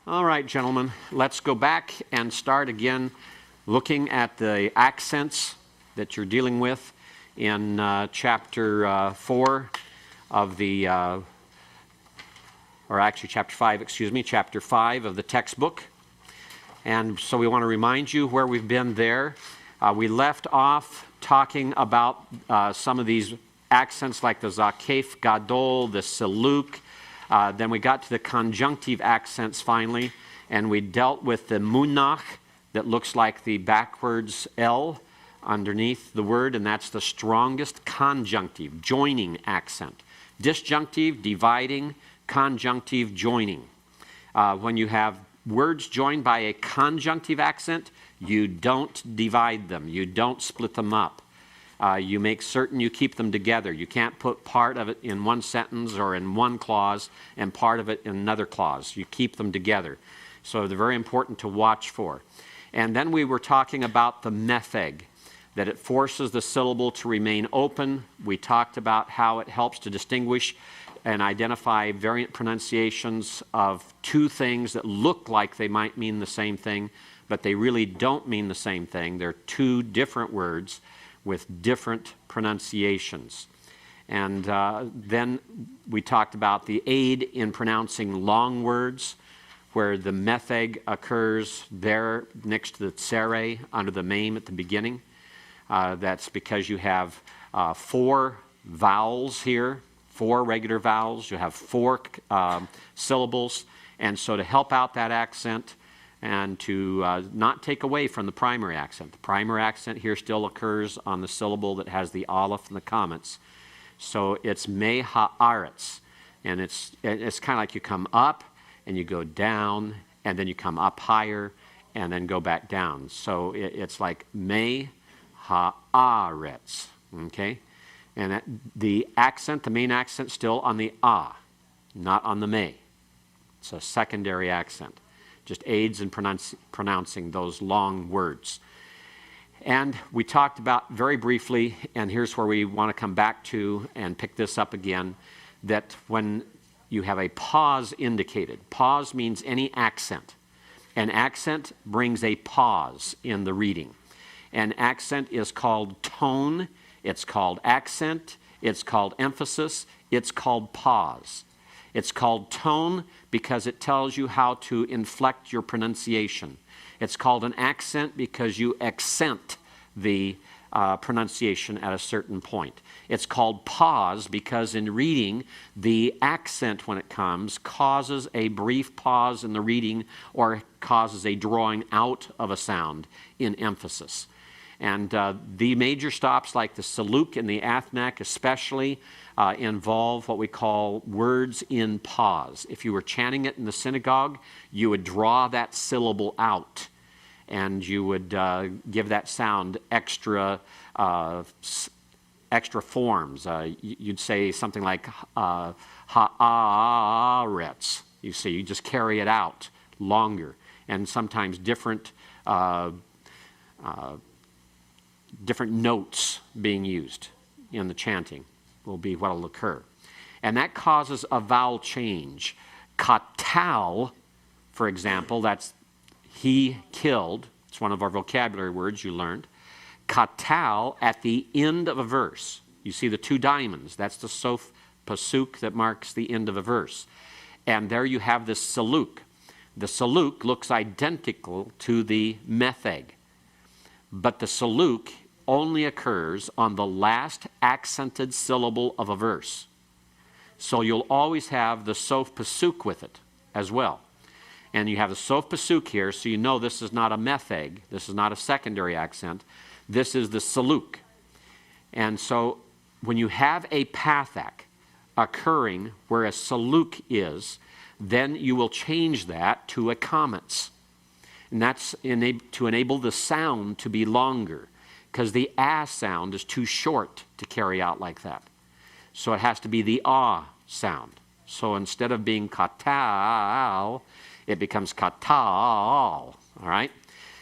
All right, gentlemen, let's go back and start again looking at the accents that you're dealing with in chapter 4 of the, or actually chapter 5, excuse me, chapter 5 of the textbook. And so we want to remind you where we've been there. We left off talking about some of these accents like the Zakef Gadol, the Seluk. Then we got to the conjunctive accents finally, and we dealt with the munach that looks like the backwards L underneath the word, and that's the strongest conjunctive, joining accent. Disjunctive, dividing, conjunctive, joining. When you have words joined by a conjunctive accent, you don't divide them, you don't split them up. You make certain you keep them together. You can't put part of it in one sentence or in one clause and part of it in another clause. You keep them together. So they're very important to watch for. And then we were talking about the metheg, that it forces the syllable to remain open. We talked about how it helps to distinguish and identify variant pronunciations of two things that look like they might mean the same thing, but they really don't mean the same thing. They're two different words with different pronunciations. And then we talked about the aid in pronouncing long words, where the metheg occurs there next to the tsere under the meme at the beginning. That's because you have 4 vowels here, 4 regular vowels. You have 4 syllables. And so to help out that accent, and to not take away from the primary accent. The primary accent here still occurs on the syllable that has the aleph and the comments. So it's me ha'aretz. And it's kind of like you come up and you go down and then you come up higher and then go back down. So it's like me ha'aretz. Okay? And the accent, the main accent, still on the ah, not on the me. It's a secondary accent. Just aids in pronouncing those long words. And we talked about very briefly, and here's where we want to come back to and pick this up again, that when you have a pause indicated, pause means any accent. An accent brings a pause in the reading. An accent is called tone, it's called accent, it's called emphasis, it's called pause. It's called tone because it tells you how to inflect your pronunciation. It's called an accent because you accent the pronunciation at a certain point. It's called pause because in reading, the accent when it comes causes a brief pause in the reading or causes a drawing out of a sound in emphasis. And the major stops like the Seluk and the Athnak especially involve what we call words in pause. If you were chanting it in the synagogue, you would draw that syllable out and you would give that sound extra forms. You'd say something like ha'aretz. You see, you just carry it out longer, and sometimes different notes being used in the chanting will be what will occur. And that causes a vowel change. Katal, for example, that's he killed. It's one of our vocabulary words you learned. Katal at the end of a verse. You see the 2 diamonds. That's the sof pasuk that marks the end of a verse. And there you have the seluk. The seluk looks identical to the metheg. But the seluk only occurs on the last accented syllable of a verse. So you'll always have the sof pasuk with it as well. And you have the sof pasuk here, so you know this is not a metheg. This is not a secondary accent. This is the seluk. And so when you have a pathak occurring where a seluk is, then you will change that to a comments. And that's to enable the sound to be longer, because the ah sound is too short to carry out like that. So it has to be the ah sound. So instead of being katal, it becomes katal, all right?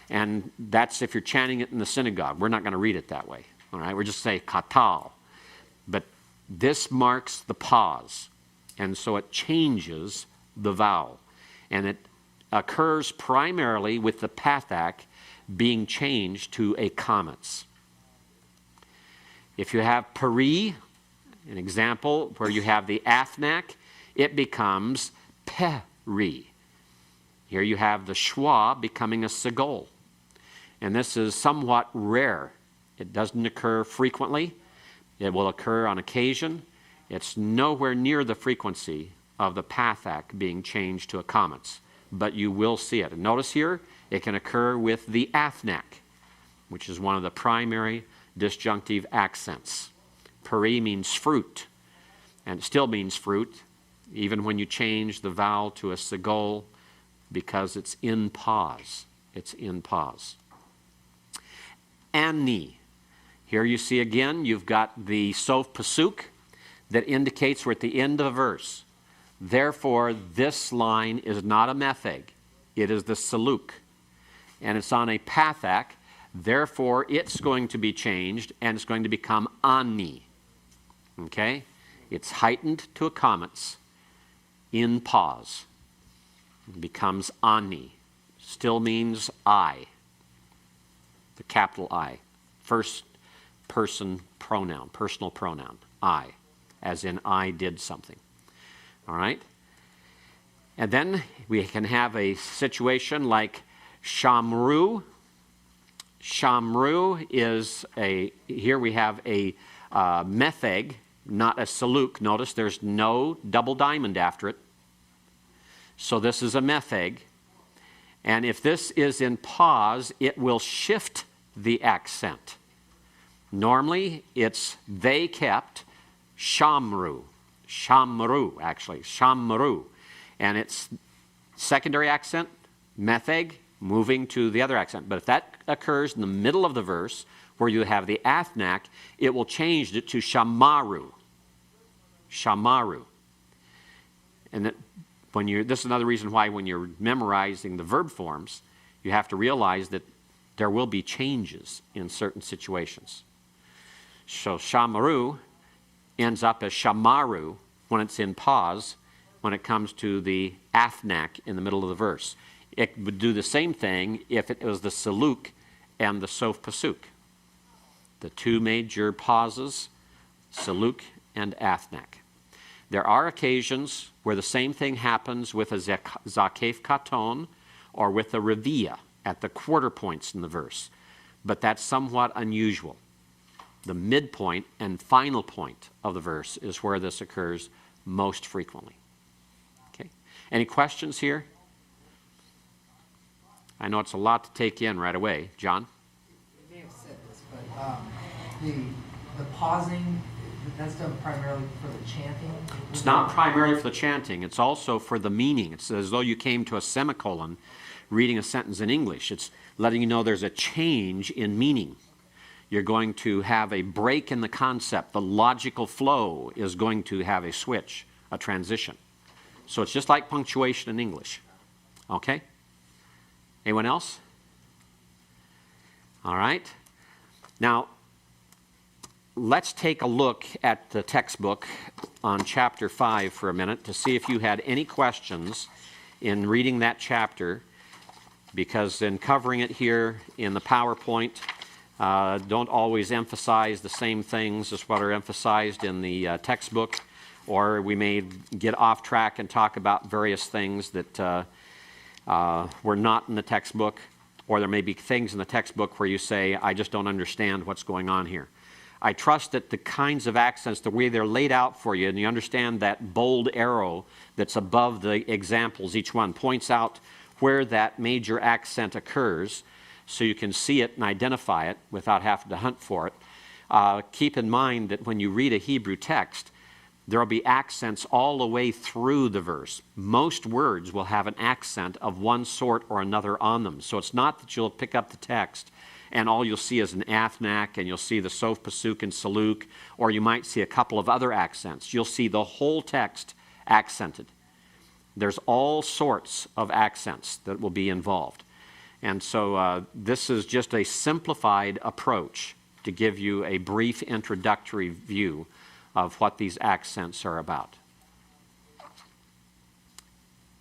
And that's if you're chanting it in the synagogue. We're not going to read it that way, all right? We're just say katal. But this marks the pause, and so it changes the vowel. And it occurs primarily with the pathak being changed to a comets. If you have peri, an example where you have the athnak, it becomes peri. Here you have the schwa becoming a segol. And this is somewhat rare. It doesn't occur frequently. It will occur on occasion. It's nowhere near the frequency of the pathak being changed to a comets, but you will see it. And notice here, it can occur with the athnak, which is one of the primary disjunctive accents. Peri means fruit, and it still means fruit, even when you change the vowel to a segol, because it's in pause. It's in pause. Ani. Here you see again, you've got the sof pasuk that indicates we're at the end of a verse. Therefore, this line is not a metheg. It is the saluk. And it's on a pathak. Therefore, it's going to be changed, and it's going to become ani. Okay? It's heightened to a comets in pause. It becomes ani. Still means I. The capital I. First person pronoun, personal pronoun, I. As in I did something. All right? And then we can have a situation like shamru. Shamru is here we have a metheg, not a saluk. Notice there's no double diamond after it. So this is a metheg. And if this is in pause, it will shift the accent. Normally, it's they kept shamru. Shamru, actually. Shamru. And it's secondary accent, metheg, moving to the other accent. But if that occurs in the middle of the verse, where you have the athnak, it will change it to shamaru. Shamaru. And this is another reason why when you're memorizing the verb forms, you have to realize that there will be changes in certain situations. So shamaru ends up as shamaru when it's in pause, when it comes to the athnak in the middle of the verse. It would do the same thing if it was the saluk and the sof pasuk. The two major pauses, saluk and athnak. There are occasions where the same thing happens with a zakef katon or with a revia at the quarter points in the verse, but that's somewhat unusual. The midpoint and final point of the verse is where this occurs most frequently. Okay. Any questions here? I know it's a lot to take in right away. John? You may have said this, but the pausing, that's done primarily for the chanting? It's not primarily for the chanting. It's also for the meaning. It's as though you came to a semicolon reading a sentence in English. It's letting you know there's a change in meaning. You're going to have a break in the concept. The logical flow is going to have a switch, a transition. So it's just like punctuation in English. Okay? Anyone else? All right. Now, let's take a look at the textbook on chapter 5 for a minute to see if you had any questions in reading that chapter, because in covering it here in the PowerPoint, don't always emphasize the same things as what are emphasized in the textbook, or we may get off track and talk about various things that were not in the textbook, or there may be things in the textbook where you say, I just don't understand what's going on here. I trust that the kinds of accents, the way they're laid out for you, and you understand that bold arrow that's above the examples, each one points out where that major accent occurs, so you can see it and identify it without having to hunt for it. Keep in mind that when you read a Hebrew text, there will be accents all the way through the verse. Most words will have an accent of one sort or another on them. So it's not that you'll pick up the text and all you'll see is an athnak, and you'll see the sof pasuk and saluk, or you might see a couple of other accents. You'll see the whole text accented. There's all sorts of accents that will be involved. And so this is just a simplified approach to give you a brief introductory view of what these accents are about.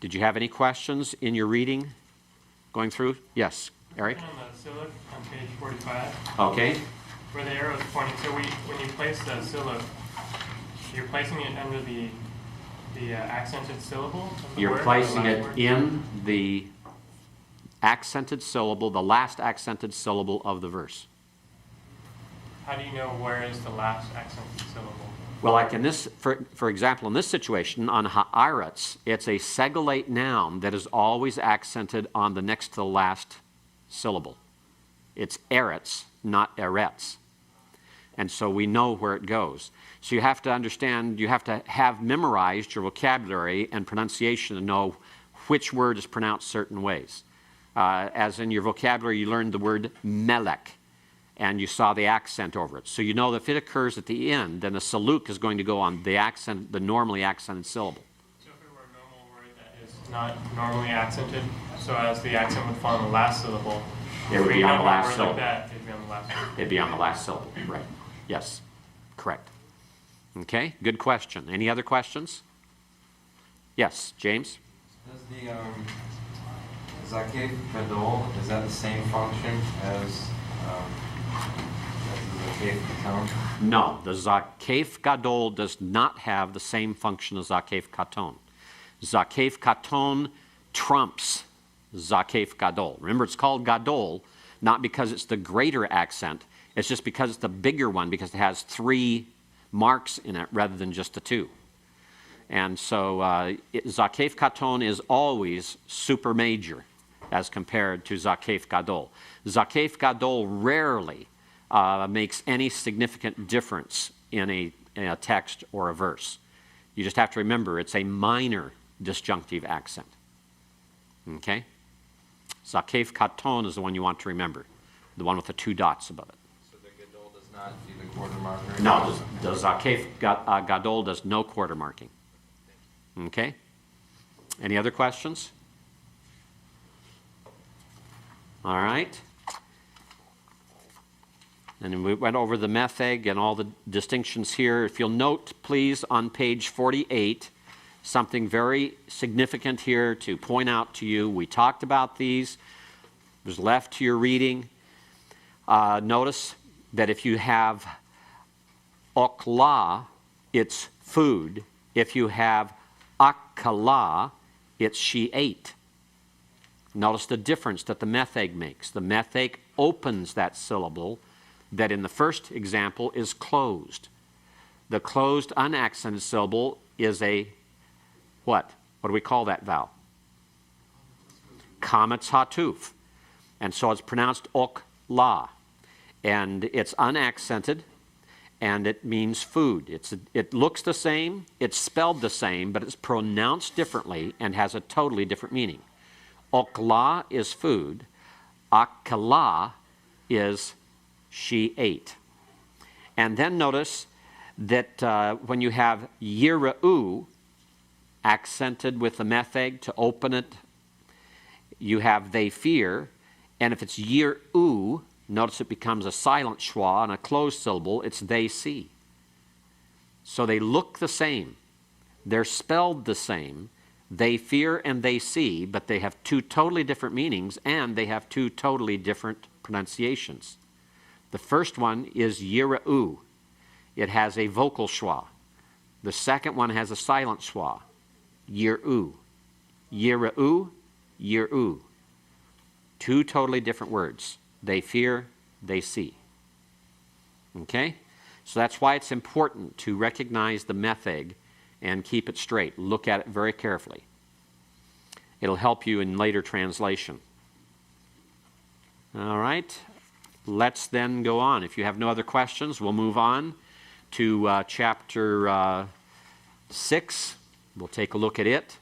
Did you have any questions in your reading going through? Yes, Eric? On the syllable on page 45. Okay. Where the arrow is pointing. So when you place the syllable, you're placing it under the accented syllable of the You're word, placing or the it last word? in the accented syllable, the last accented syllable of the verse. How do you know where is the last accented syllable? Well, like in this, for example, in this situation, on ha'aretz, it's a segolate noun that is always accented on the next to the last syllable. It's eretz, not eretz. And so we know where it goes. So you have to understand, you have to have memorized your vocabulary and pronunciation to know which word is pronounced certain ways. As in your vocabulary, you learned the word melech, and you saw the accent over it. So you know that if it occurs at the end, then the saluk is going to go on the accent, the normally accented syllable. So if it were a normal word that is not normally accented, so as the accent would fall on the last syllable, It would be on the last word syllable. like that, it'd be on the last syllable. It'd be on the last syllable, right. Yes, correct. Okay, good question. Any other questions? Yes, James? Does the Zakef Gadol, is that the same function as the Zakef Katon? No, the Zakef Gadol does not have the same function as Zakef Katon. Zakef Katon trumps Zakef Gadol. Remember, it's called Gadol, not because it's the greater accent, it's just because it's the bigger one, because it has 3 marks in it rather than just the 2. And so Zakef Katon is always super major as compared to Zakef Gadol. Zakef Gadol rarely makes any significant difference in a text or a verse. You just have to remember it's a minor disjunctive accent. Okay? Zakef Katon is the one you want to remember, the one with the 2 dots above it. So the Gadol does not do the quarter marker? No, the Zakef Gadol does no quarter marking. Okay? Any other questions? All right. And we went over the metheg and all the distinctions here. If you'll note, please, on page 48, something very significant here to point out to you. We talked about these. It was left to your reading. Notice that if you have okla, it's food. If you have akala, it's she ate. Notice the difference that the metheg makes. The metheg opens that syllable that in the first example is closed. The closed unaccented syllable is a what? What do we call that vowel? Kametz hatuf. And so it's pronounced okla. And it's unaccented, and it means food. It looks the same, it's spelled the same, but it's pronounced differently and has a totally different meaning. Okla is food. Akala is she ate. And then notice that when you have yira'u, accented with the metheg to open it, you have they fear. And if it's yir'u, notice it becomes a silent schwa and a closed syllable, it's they see. So they look the same. They're spelled the same. They fear and they see, but they have 2 totally different meanings, and they have 2 totally different pronunciations. The first one is yira'u. It has a vocal schwa. The second one has a silent schwa. Yir'u. Yira'u, yir'u. 2 totally different words. They fear, they see. Okay? So that's why it's important to recognize the metheg and keep it straight. Look at it very carefully. It'll help you in later translation. All right. Let's then go on. If you have no other questions, we'll move on to chapter 6. We'll take a look at it.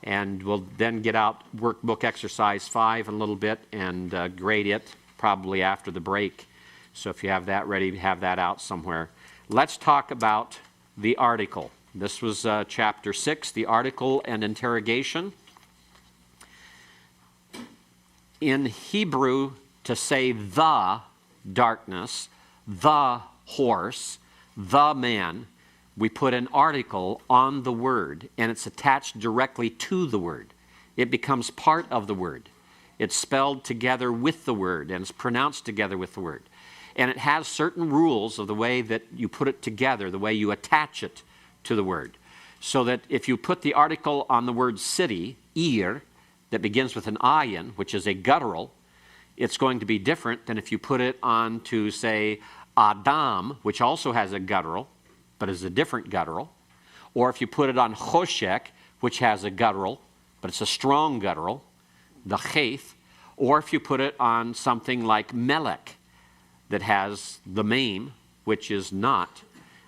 And we'll then get out workbook exercise 5 in a little bit and grade it probably after the break. So if you have that ready, have that out somewhere. Let's talk about the article. This was chapter 6, the article and interrogation. In Hebrew, to say the darkness, the horse, the man, we put an article on the word, and it's attached directly to the word. It becomes part of the word. It's spelled together with the word, and it's pronounced together with the word. And it has certain rules of the way that you put it together, the way you attach it to the word. So that if you put the article on the word city, ir, that begins with an ayin, which is a guttural, it's going to be different than if you put it on to, say, Adam, which also has a guttural, but is a different guttural. Or if you put it on Choshek, which has a guttural, but it's a strong guttural, the Cheth. Or if you put it on something like Melech, that has the meme, which is not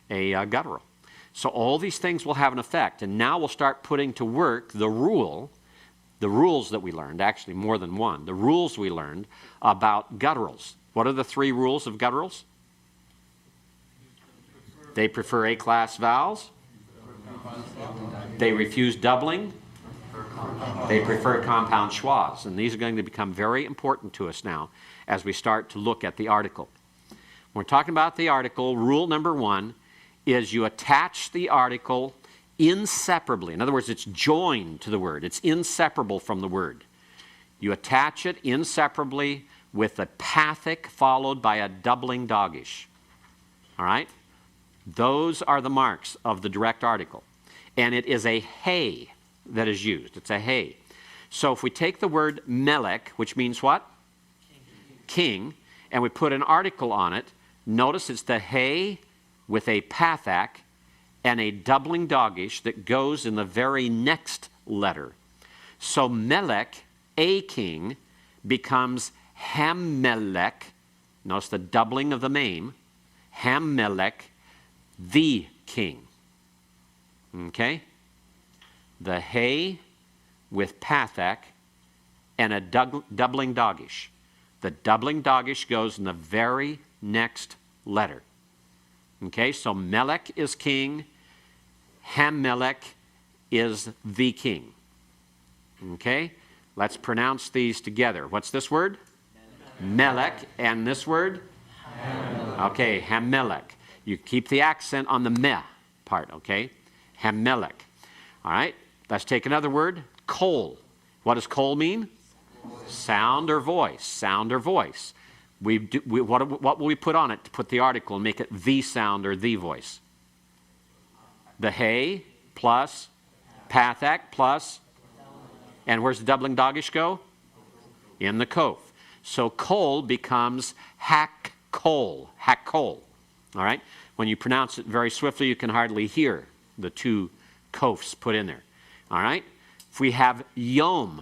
a guttural. So all these things will have an effect. And now we'll start putting to work the rules that we learned, actually more than one, the rules we learned about gutturals. What are the 3 rules of gutturals? They prefer A-class vowels. They refuse doubling. They prefer compound schwas. And these are going to become very important to us now as we start to look at the article. When we're talking about the article, rule number 1 is you attach the article inseparably. In other words, it's joined to the word. It's inseparable from the word. You attach it inseparably with a pathic followed by a doubling dogish. All right? Those are the marks of the direct article. And it is a hey that is used. It's a hey. So if we take the word melech, which means what? King, and we put an article on it, notice it's the hey with a pathak and a doubling dogish that goes in the very next letter. So melech, a king, becomes Hammelech. Notice the doubling of the name. Hammelech, the king. Okay? The hey with pathak and a doubling dogish. The doubling dogish goes in the very next letter. Okay, so Melech is king. Hammelech is the king. Okay, let's pronounce these together. What's this word? Melech. And this word? Hammelech. Okay, Hammelech. You keep the accent on the meh part, okay? Hammelech. All right, let's take another word. Kol. What does kol mean? Sound or voice. Sound or voice. What will we put on it to put the article and make it the sound or the voice? The hey plus pathak plus, and where's the doubling dogish go? In the kof. So kol becomes hak-kol. Hak-kol. All right? When you pronounce it very swiftly, you can hardly hear the 2 kofs put in there. All right? If we have yom,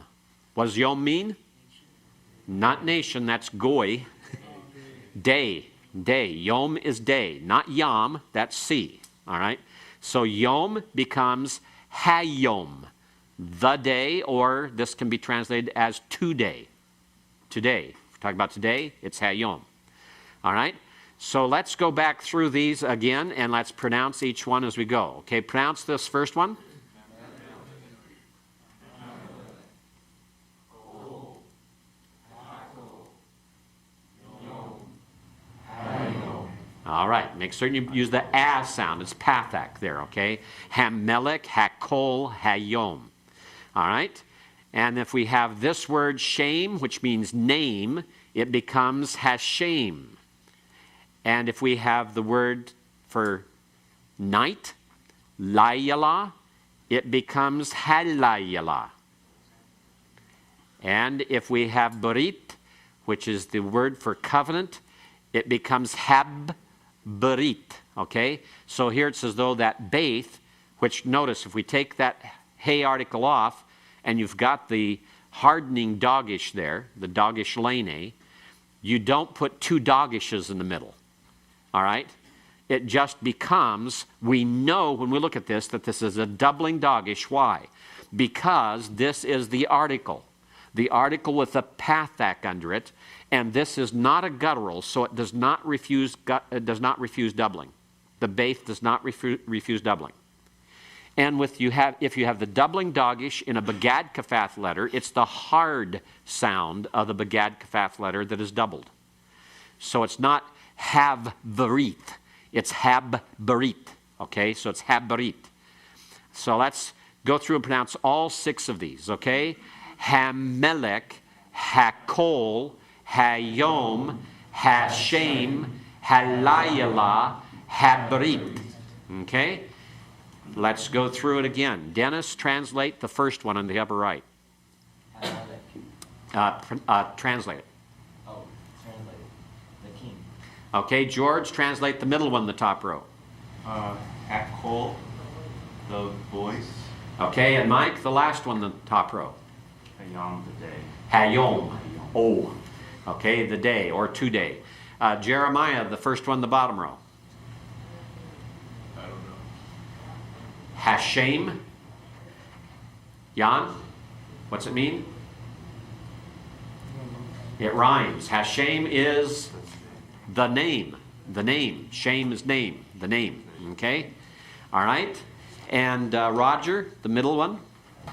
what does yom mean? Not nation, that's goy. Day. Day. Yom is day. Not yam, that's sea. All right? So yom becomes hayom, the day, or this can be translated as today. Today. If we're talking about today, it's hayom. All right? So let's go back through these again, and let's pronounce each one as we go. Okay, pronounce this first one. All right, make certain you use the a sound. It's pathak there, okay? Hammelech, hakol, hayom. All right? And if we have this word shame, which means name, it becomes hashem. And if we have the word for night, layala, it becomes halayala. And if we have berit, which is the word for covenant, it becomes hab berit. Okay? So here it's as though that baith, which notice if we take that hey article off, and you've got the hardening dogish there, the dogish lane, you don't put 2 dogishes in the middle. All right? It just becomes, we know when we look at this that this is a doubling dogish. Why? Because this is the article with a pathak under it, and this is not a guttural, so it does not refuse doubling. The baith does not refuse doubling. And if you have the doubling dogish in a bagad kafath letter, it's the hard sound of the bagad kafath letter that is doubled. So it's not have berit, it's hab berit. Okay, so it's Habarit. So let's go through and pronounce all 6 of these, okay? Hamelech, Hakol, Hayom, Hashem, Halayala, Habarit. Okay? Let's go through it again. Dennis, translate the first one on the upper right. Translate it. Oh, translate it. The king. Okay, George, translate the middle one in the top row. Hakol, the voice. Okay, and Mike, the last one in the top row. Hayom, the day. Hayom. Oh. Okay, the day or today. Jeremiah, the first one in the bottom row. I don't know. Hashem. Jan, what's it mean? It rhymes. Hashem is the name. The name. Shem is name. The name. Okay? All right. And Roger, the middle one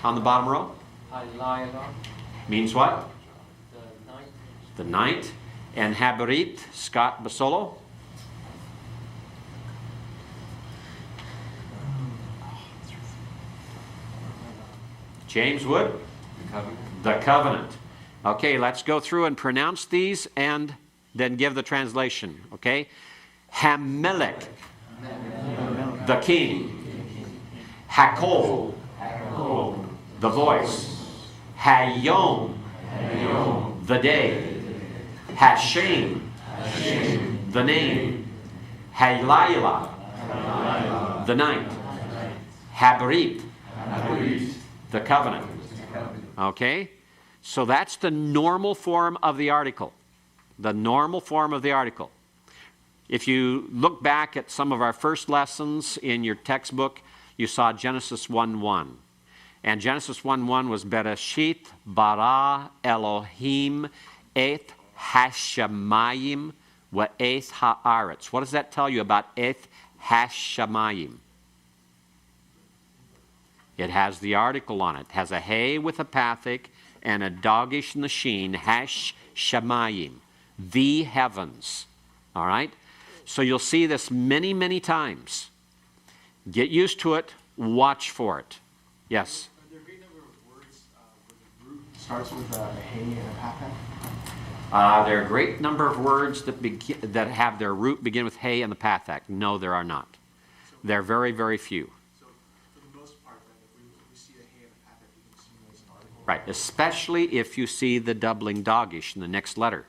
on the bottom row. Halayala, Means what? the night. The night. And Habarit, Scott Basolo. James Wood. The covenant. The covenant. Okay, let's go through and pronounce these and then give the translation. Okay? Hamelech, the king. Hakol, the voice. Hayom, the day. Hashem, the name. Halayla, the night. Habarit, the covenant. Okay? So that's the normal form of the article. The normal form of the article. If you look back at some of our first lessons in your textbook, you saw Genesis 1:1. And Genesis 1:1 was Bereshit bara Elohim et hashamayim wa et haaretz. What does that tell you about et hashamayim? It has the article on it. It has a hay with a pathic and a dogish in the sheen, hash shamayim, the heavens. All right? So you'll see this many, many times. Get used to it. Watch for it. Yes? Are there a great number of words where the root starts with a hay and a pathak? There are a great number of words that have their root begin with hay and the pathak. No, there are not. They're very, very few. So for the most part, then, if we see a hay and a pathak, we can assume it's an article. Right, especially if you see the doubling dogish in the next letter.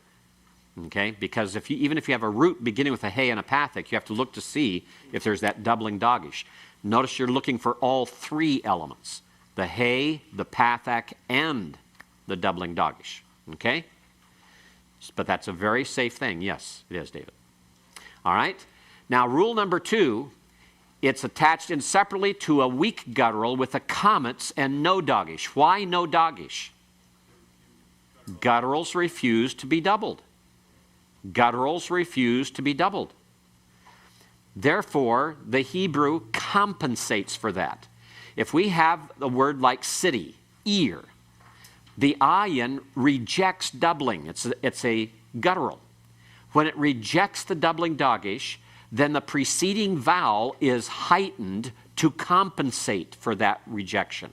Okay, because even if you have a root beginning with a hay and a pathak, you have to look to see if there's that doubling dogish. Notice you're looking for all 3 elements. The hay, the pathak, and the doubling dogish. Okay? But that's a very safe thing. Yes, it is, David. All right. Now, rule number 2, it's attached inseparably to a weak guttural with a comets and no dogish. Why no dogish? Gutturals refuse to be doubled. Gutturals refuse to be doubled. Therefore, the Hebrew compensates for that. If we have a word like city, ear, the ayin rejects doubling. It's a guttural. When it rejects the doubling dogish, then the preceding vowel is heightened to compensate for that rejection.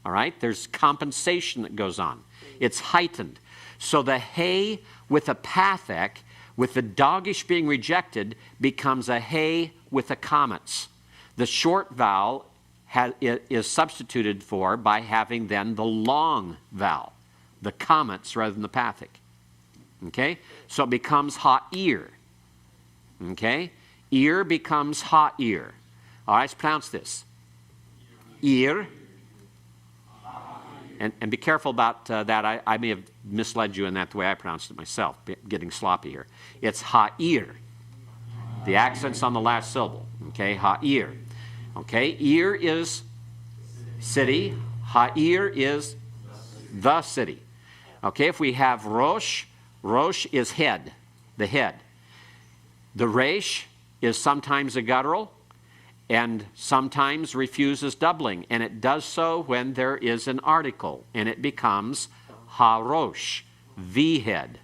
All right? There's compensation that goes on. It's heightened. So the hay with a pathak, with the dogish being rejected, becomes a hay with a comets. The short vowel is substituted for by having then the long vowel, the comets rather than the pathak. Okay? So it becomes ha'ir. Okay? Ear becomes ha'ir. All right, let's pronounce this. Ear. And be careful about that. I may have misled you in that the way I pronounced it myself, getting sloppy here. It's ha'ir. The accent's on the last syllable. Okay, ha'ir. Okay, ear is city. Ha'ir is the city. Okay, if we have rosh, rosh is head, the head. The resh is sometimes a guttural and sometimes refuses doubling, and it does so when there is an article, and it becomes harosh, the head.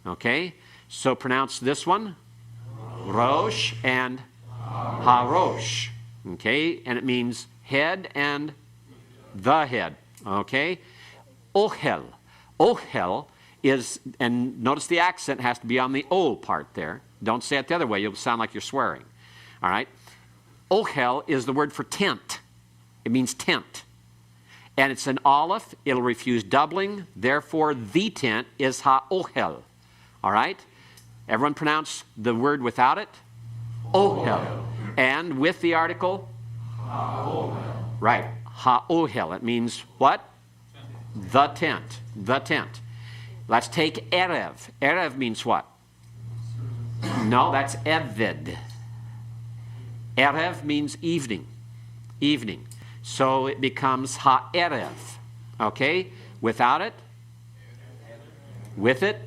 Okay, so pronounce this one, rosh and harosh. Okay, and it means head and the head. Okay, ohel. Ohel is, and notice the accent has to be on the O part there. Don't say it the other way, you'll sound like you're swearing. All right, ohel is the word for tent. It means tent. And it's an aleph, it'll refuse doubling, therefore the tent is ha-ohel. All right? Everyone pronounce the word without it? Ohel. And with the article? Ha-ohel. Right, ha-ohel. It means what? The tent. The tent. Let's take erev. Erev means what? No, that's eved. Erev means evening. Evening. So it becomes ha'erev. Okay? Without it? With it?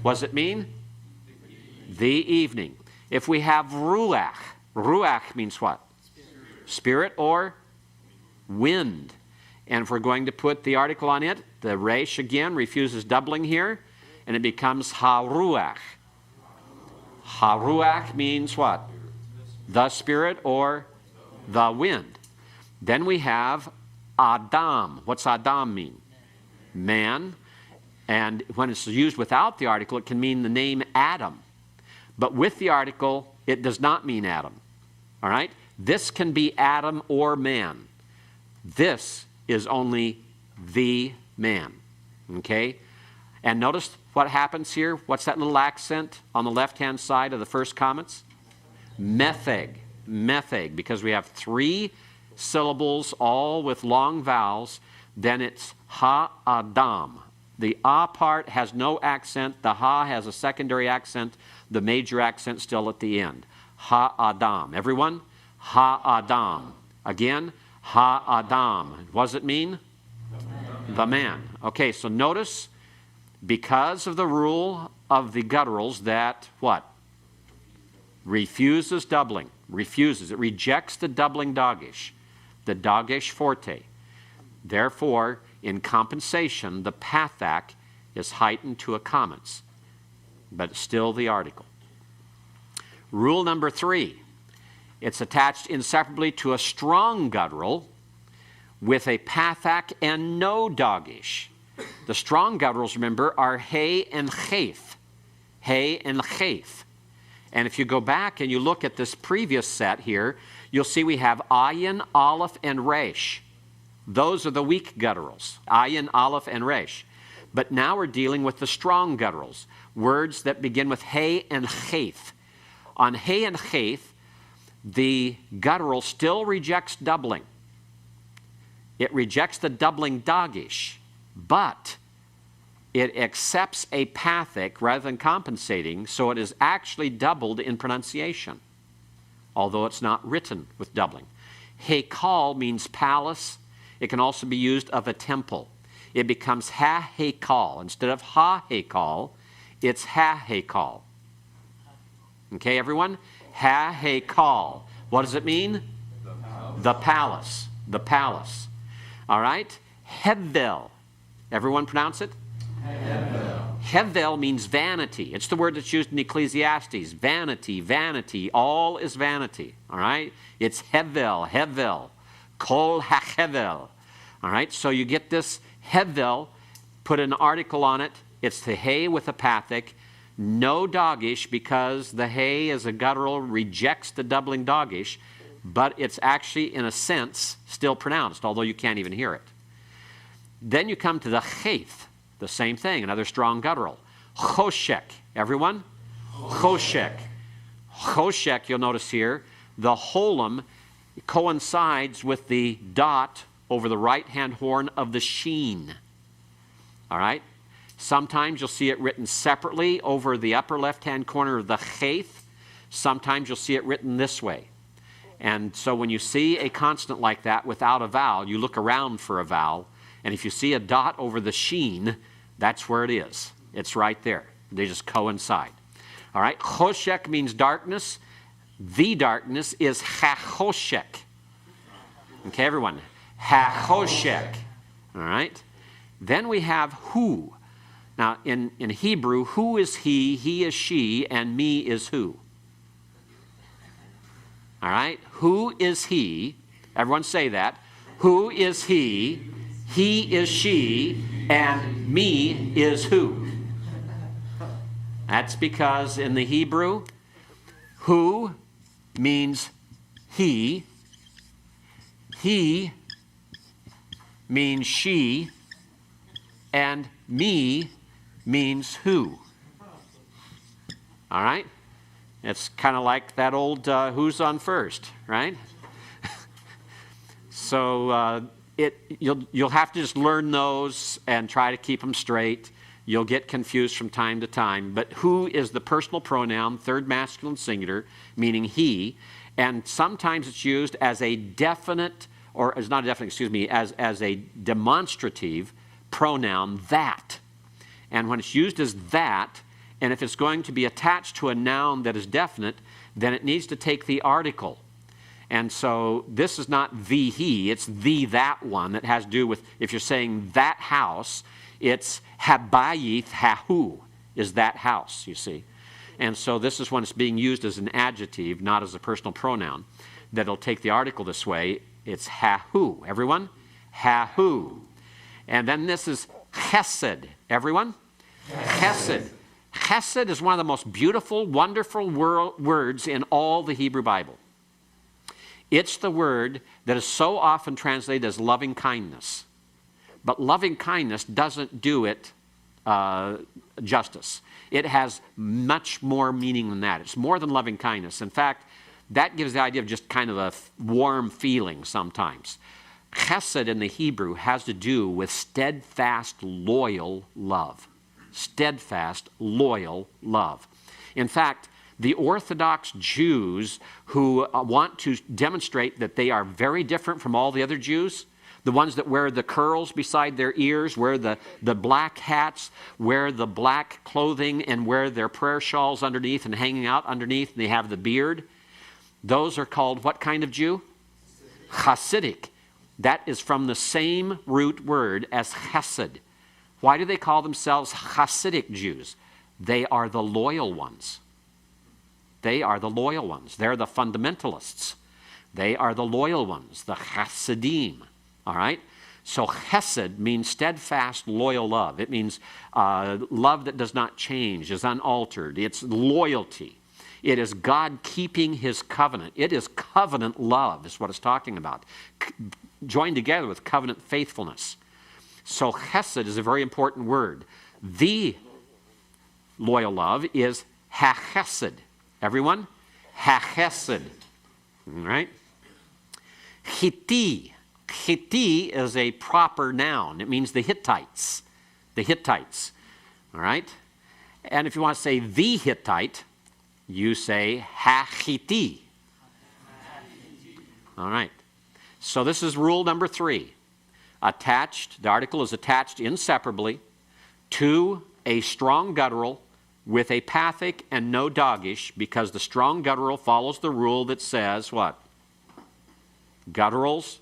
What does it mean? The evening. If we have ruach, ruach means what? Spirit or wind. And if we're going to put the article on it, the resh again refuses doubling here, and it becomes haruach. Haruach means what? The spirit or the wind. Then we have Adam. What's Adam mean? Man. And when it's used without the article, it can mean the name Adam. But with the article, it does not mean Adam. All right? This can be Adam or man. This is only the man. Okay? And notice what happens here. What's that little accent on the left-hand side of the first comments? Metheg. Metheg. Because we have 3 syllables, all with long vowels, then it's ha-adam. The ah part has no accent. The ha has a secondary accent. The major accent still at the end. Ha-adam. Everyone? Ha-adam. Again, ha-adam. What does it mean? The man. Okay, so notice, because of the rule of the gutturals that, what? Refuses doubling. Refuses. It rejects the doubling dogish. The dogish forte. Therefore, in compensation, the pathak is heightened to a comments, but it's still the article. Rule number 3. It's attached inseparably to a strong guttural with a pathak and no dogish. The strong gutturals, remember, are hey and chayf. Hey and chayf. And if you go back and you look at this previous set here, you'll see we have ayin, aleph, and resh. Those are the weak gutturals, ayin, aleph, and resh. But now we're dealing with the strong gutturals, words that begin with hey and chayf. On hey and chayf, the guttural still rejects doubling. It rejects the doubling dogish, but it accepts a pathic rather than compensating, so it is actually doubled in pronunciation, although it's not written with doubling. Hekal means palace. It can also be used of a temple. It becomes ha-hekal. Instead of ha-hekal, it's ha-hekal. Okay, everyone? Ha-hekal. What does it mean? The palace. The palace. All right? Hevel. Everyone pronounce it? Hevel. Hevel means vanity. It's the word that's used in Ecclesiastes. Vanity, vanity. All is vanity. All right? It's hevel, hevel. Kol ha-hevel. All right? So you get this hevel, put an article on it. It's the hay with a pathic. No dogish, because the hay as a guttural rejects the doubling dogish, but it's actually, in a sense, still pronounced, although you can't even hear it. Then you come to the chayf, the same thing, another strong guttural. Choshek. Everyone? Choshek. Choshek, you'll notice here, the holum coincides with the dot over the right-hand horn of the sheen. All right? Sometimes you'll see it written separately over the upper left-hand corner of the chayf. Sometimes you'll see it written this way. And so when you see a consonant like that without a vowel, you look around for a vowel. And if you see a dot over the sheen, that's where it is. It's right there. They just coincide. All right? Choshek means darkness. The darkness is ha-choshek. Okay, everyone? Ha-choshek. All right? Then we have who. Now, in Hebrew, who is he is she, and me is who? All right? Who is he? Everyone say that. Who is he? He is she. And me is who? That's because in the Hebrew, who means he. He means she. And me means who. All right? It's kind of like that old who's on first, right? So you'll have to just learn those and try to keep them straight. You'll get confused from time to time. But who is the personal pronoun, third masculine singular, meaning he. And sometimes it's used as a definite, or as not a definite, excuse me, as a demonstrative pronoun, that. And when it's used as that, and if it's going to be attached to a noun that is definite, then it needs to take the article. And so this is not the he, it's the that one that has to do with, if you're saying that house, it's habayith hahu, is that house, you see. And so this is when it's being used as an adjective, not as a personal pronoun, that it'll take the article this way. It's hahu. Everyone? Hahu. And then this is chesed. Everyone? Chesed. Chesed is one of the most beautiful, wonderful words in all the Hebrew Bible. It's the word that is so often translated as loving kindness. But loving kindness doesn't do it justice. It has much more meaning than that. It's more than loving kindness. In fact, that gives the idea of just kind of a warm feeling sometimes. Chesed in the Hebrew has to do with steadfast, loyal love. Steadfast, loyal love. In fact, the Orthodox Jews who want to demonstrate that they are very different from all the other Jews, the ones that wear the curls beside their ears, wear the black hats, wear the black clothing, and wear their prayer shawls underneath and hanging out underneath, and they have the beard, those are called what kind of Jew? Hasidic. That is from the same root word as chesed. Why do they call themselves Hasidic Jews? They are the loyal ones. They are the loyal ones. They're the fundamentalists. They are the loyal ones, the Hasidim. All right? So chesed means steadfast, loyal love. It means love that does not change, is unaltered. It's loyalty. It is God keeping his covenant. It is covenant love is what it's talking about. Joined together with covenant faithfulness. So chesed is a very important word. The loyal love is ha-chesed. Everyone? Ha-chesed. All right? Hitti. Hitti is a proper noun. It means the Hittites. The Hittites. All right? And if you want to say the Hittite, you say ha-Hitti. All right. So this is rule number 3. Attached, the article is attached inseparably to a strong guttural with a pathic and no dogish, because the strong guttural follows the rule that says what? Gutturals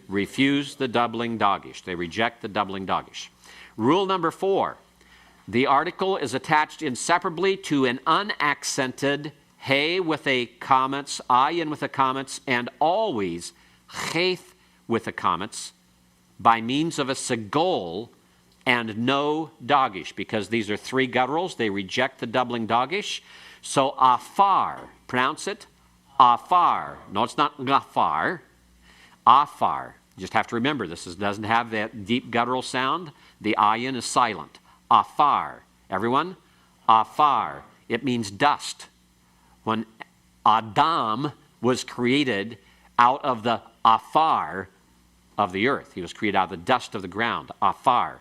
refuse the doubling dogish. They reject the doubling dogish. Rule number 4. The article is attached inseparably to an unaccented he with a commas, ayin with a commas, and always cheth with the commas by means of a segol and no dogish, because these are 3 gutturals. They reject the doubling dogish. So afar, pronounce it, afar. No, it's not gafar. Afar. You just have to remember this doesn't have that deep guttural sound. The ayin is silent. Afar. Everyone? Afar. It means dust. When Adam was created out of the afar of the earth, he was created out of the dust of the ground. Afar.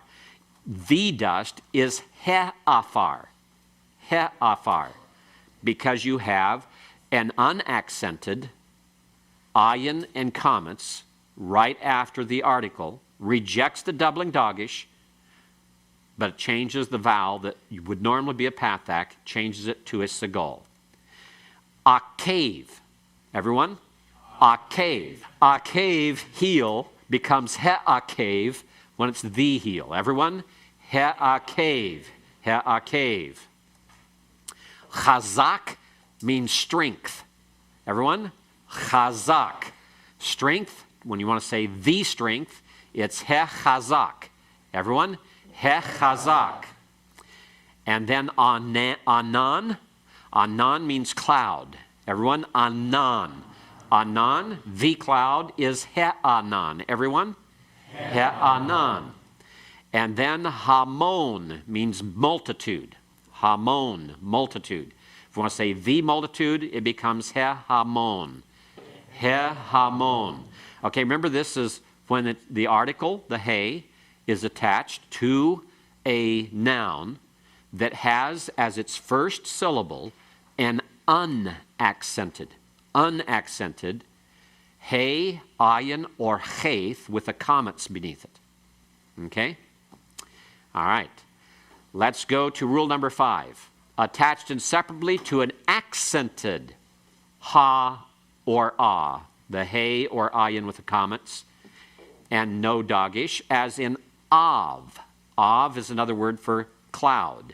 The dust is he-afar. He-afar. Because you have an unaccented ayin and commas right after the article, rejects the doubling dogish, but it changes the vowel that would normally be a pathac, changes it to a segol. Akav. Everyone? Akav. Akav, heel, becomes he-akav when it's the heel. Everyone? He-akav. He-akav. Chazak means strength. Everyone? Chazak. Strength, when you want to say the strength, it's he chazak. Everyone? He chazak. And then anan. Anan means cloud. Everyone? Anan. Anan, the cloud, is he-anan. Everyone? He-anan. And then hamon means multitude. Hamon, multitude. If you want to say the multitude, it becomes he-hamon. He-hamon. Okay, remember this is when the article, the he, is attached to a noun that has as its first syllable an unaccented he, ayin, or cheth with a commas beneath it. Okay? All right. Let's go to rule number 5. Attached inseparably to an accented ha or ah, the he or ayin with the commas, and no dagish, as in av. Av is another word for cloud.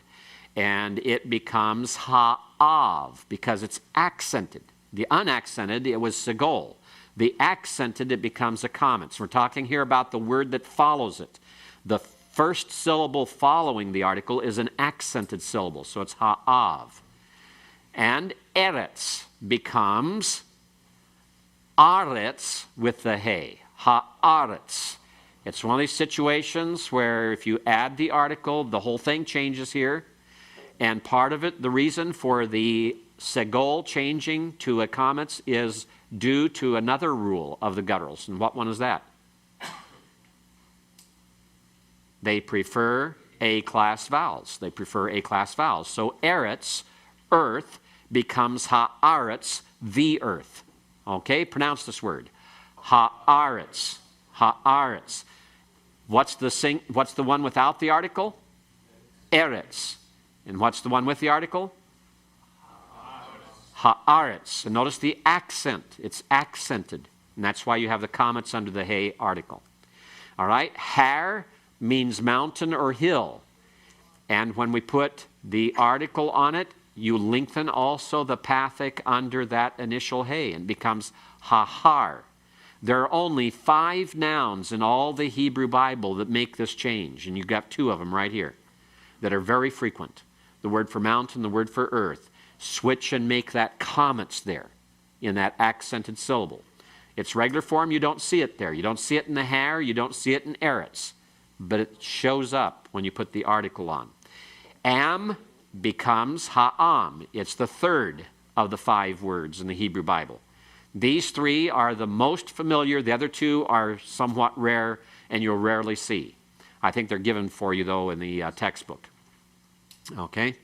And it becomes ha-av because it's accented. The unaccented, it was segol. The accented, it becomes a commas. We're talking here about the word that follows it. The first syllable following the article is an accented syllable, so it's ha-av. And eretz becomes aretz with the he, ha-aretz. It's one of these situations where if you add the article, the whole thing changes here. And part of it, the reason for the segol changing to a commas is due to another rule of the gutturals. And what one is that? They prefer A-class vowels. They prefer A-class vowels. So eretz, earth, becomes haaretz, the earth. Okay, pronounce this word. Haaretz, haaretz. What's the one without the article? Eretz. And what's the one with the article? Haaretz. And notice the accent. It's accented. And that's why you have the commas under the he article. All right? Har means mountain or hill. And when we put the article on it, you lengthen also the pathic under that initial he and becomes hahar. There are only 5 nouns in all the Hebrew Bible that make this change. And you've got 2 of them right here that are very frequent. The word for mountain, the word for earth. Switch and make that commas there in that accented syllable. Its regular form, you don't see it there. You don't see it in the har, you don't see it in eretz. But it shows up when you put the article on. Am becomes ha'am. It's the third of the 5 words in the Hebrew Bible. These 3 are the most familiar. The other 2 are somewhat rare and you'll rarely see. I think they're given for you, though, in the textbook. Okay?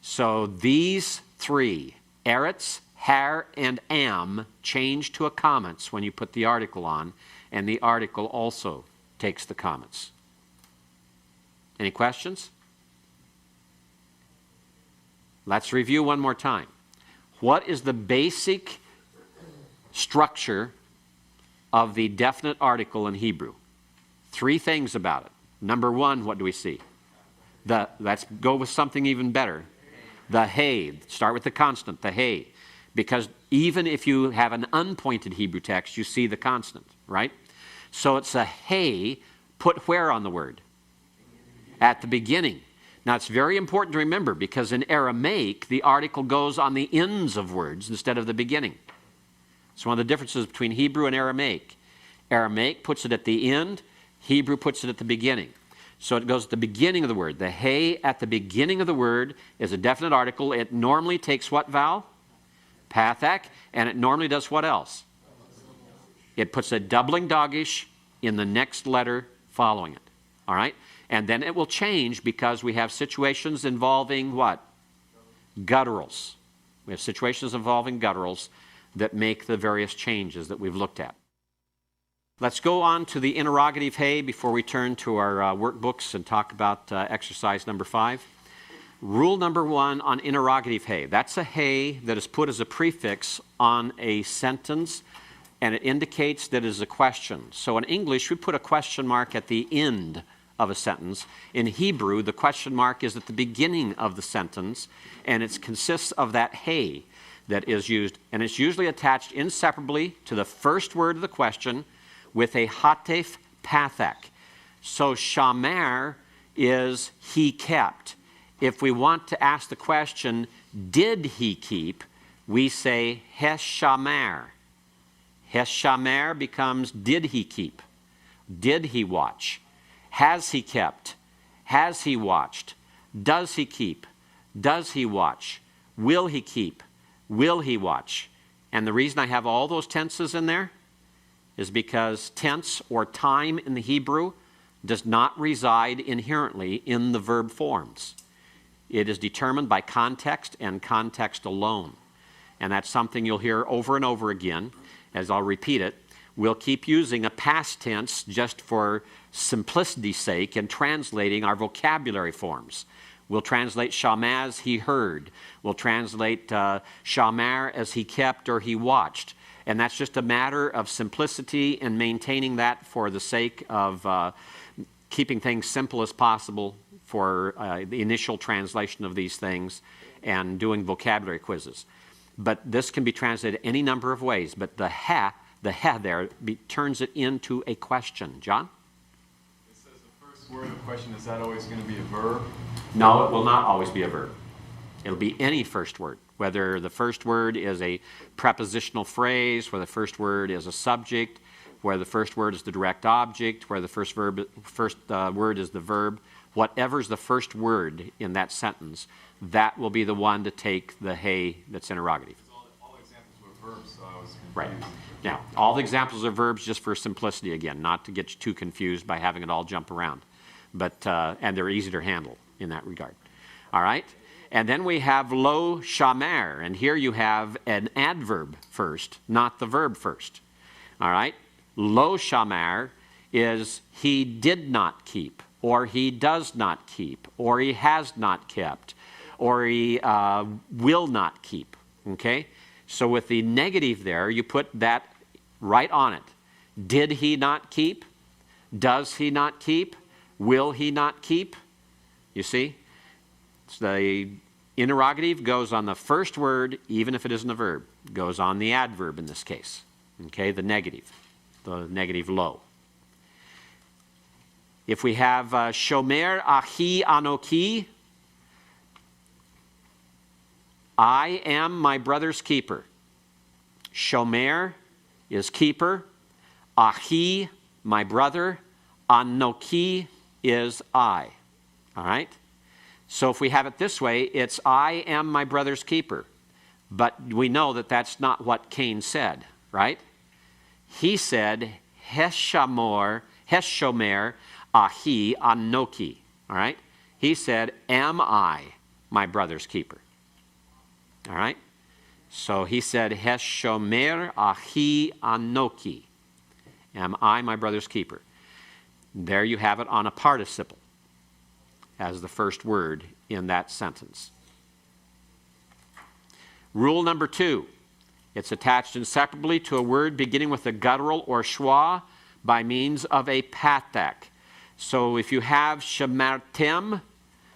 So these 3, eretz, har, and am, change to a commas when you put the article on, and the article also takes the commas. Any questions? Let's review one more time. What is the basic structure of the definite article in Hebrew? 3 things about it. Number 1, what do we see? Let's go with something even better. The he. Start with the constant, the he. Because even if you have an unpointed Hebrew text, you see the constant, right? So it's a he put where on the word? At the beginning. Now it's very important to remember because in Aramaic, the article goes on the ends of words instead of the beginning. It's one of the differences between Hebrew and Aramaic. Aramaic puts it at the end. Hebrew puts it at the beginning. So it goes at the beginning of the word. The he at the beginning of the word is a definite article. It normally takes what vowel? Pathak. And it normally does what else? It puts a doubling dagish in the next letter following it. All right? And then it will change because we have situations involving what? Gutturals. We have situations involving gutturals that make the various changes that we've looked at. Let's go on to the interrogative he before we turn to our workbooks and talk about exercise number 5. Rule number 1 on interrogative he. That's a he that is put as a prefix on a sentence and it indicates that it is a question. So in English, we put a question mark at the end of a sentence. In Hebrew, the question mark is at the beginning of the sentence and it consists of that he. that is used, and it's usually attached inseparably to the first word of the question with a hatef pathak. So shamer is he kept. If we want to ask the question, did he keep, we say heshamer. Heshamer becomes did he keep? Did he watch? Has he kept? Has he watched? Does he keep? Does he watch? Will he keep? Will he watch? And the reason I have all those tenses in there is because tense or time in the Hebrew does not reside inherently in the verb forms. It is determined by context and context alone. And that's something you'll hear over and over again, as I'll repeat it. We'll keep using a past tense just for simplicity's sake in translating our vocabulary forms. We'll translate shamaz, he heard. We'll translate shamar as he kept or he watched. And that's just a matter of simplicity and maintaining that for the sake of keeping things simple as possible for the initial translation of these things and doing vocabulary quizzes. But this can be translated any number of ways. But the ha there turns it into a question. John? It says the first word of the question, is that always going to be a verb? No, it will not always be a verb. It'll be any first word, whether the first word is a prepositional phrase, whether the first word is a subject, where the first word is the direct object, where the first word is the verb. Whatever's the first word in that sentence, that will be the one to take the hey that's interrogative. All examples were verbs, so I was confused. Right. Now, all the examples are verbs just for simplicity again, not to get you too confused by having it all jump around. But, and they're easy to handle in that regard. All right? And then we have lo shamer, and here you have an adverb first, not the verb first. All right? Lo shamer is he did not keep, or he does not keep, or he has not kept, or he will not keep. Okay? So with the negative there, you put that right on it. Did he not keep? Does he not keep? Will he not keep? You see? So the interrogative goes on the first word, even if it isn't a verb. It goes on the adverb in this case. Okay, the negative lo. If we have shomer achi anoki, I am my brother's keeper. Shomer is keeper. Achi, my brother. Anoki is I. All right? So if we have it this way, it's I am my brother's keeper. But we know that that's not what Cain said, right? He said, Heshomer ahi anoki. All right? He said, am I my brother's keeper? All right? So he said, Heshomer ahi anoki. Am I my brother's keeper? There you have it on a participle as the first word in that sentence. Rule number 2. It's attached inseparably to a word beginning with a guttural or schwa by means of a patak. So if you have shamartem,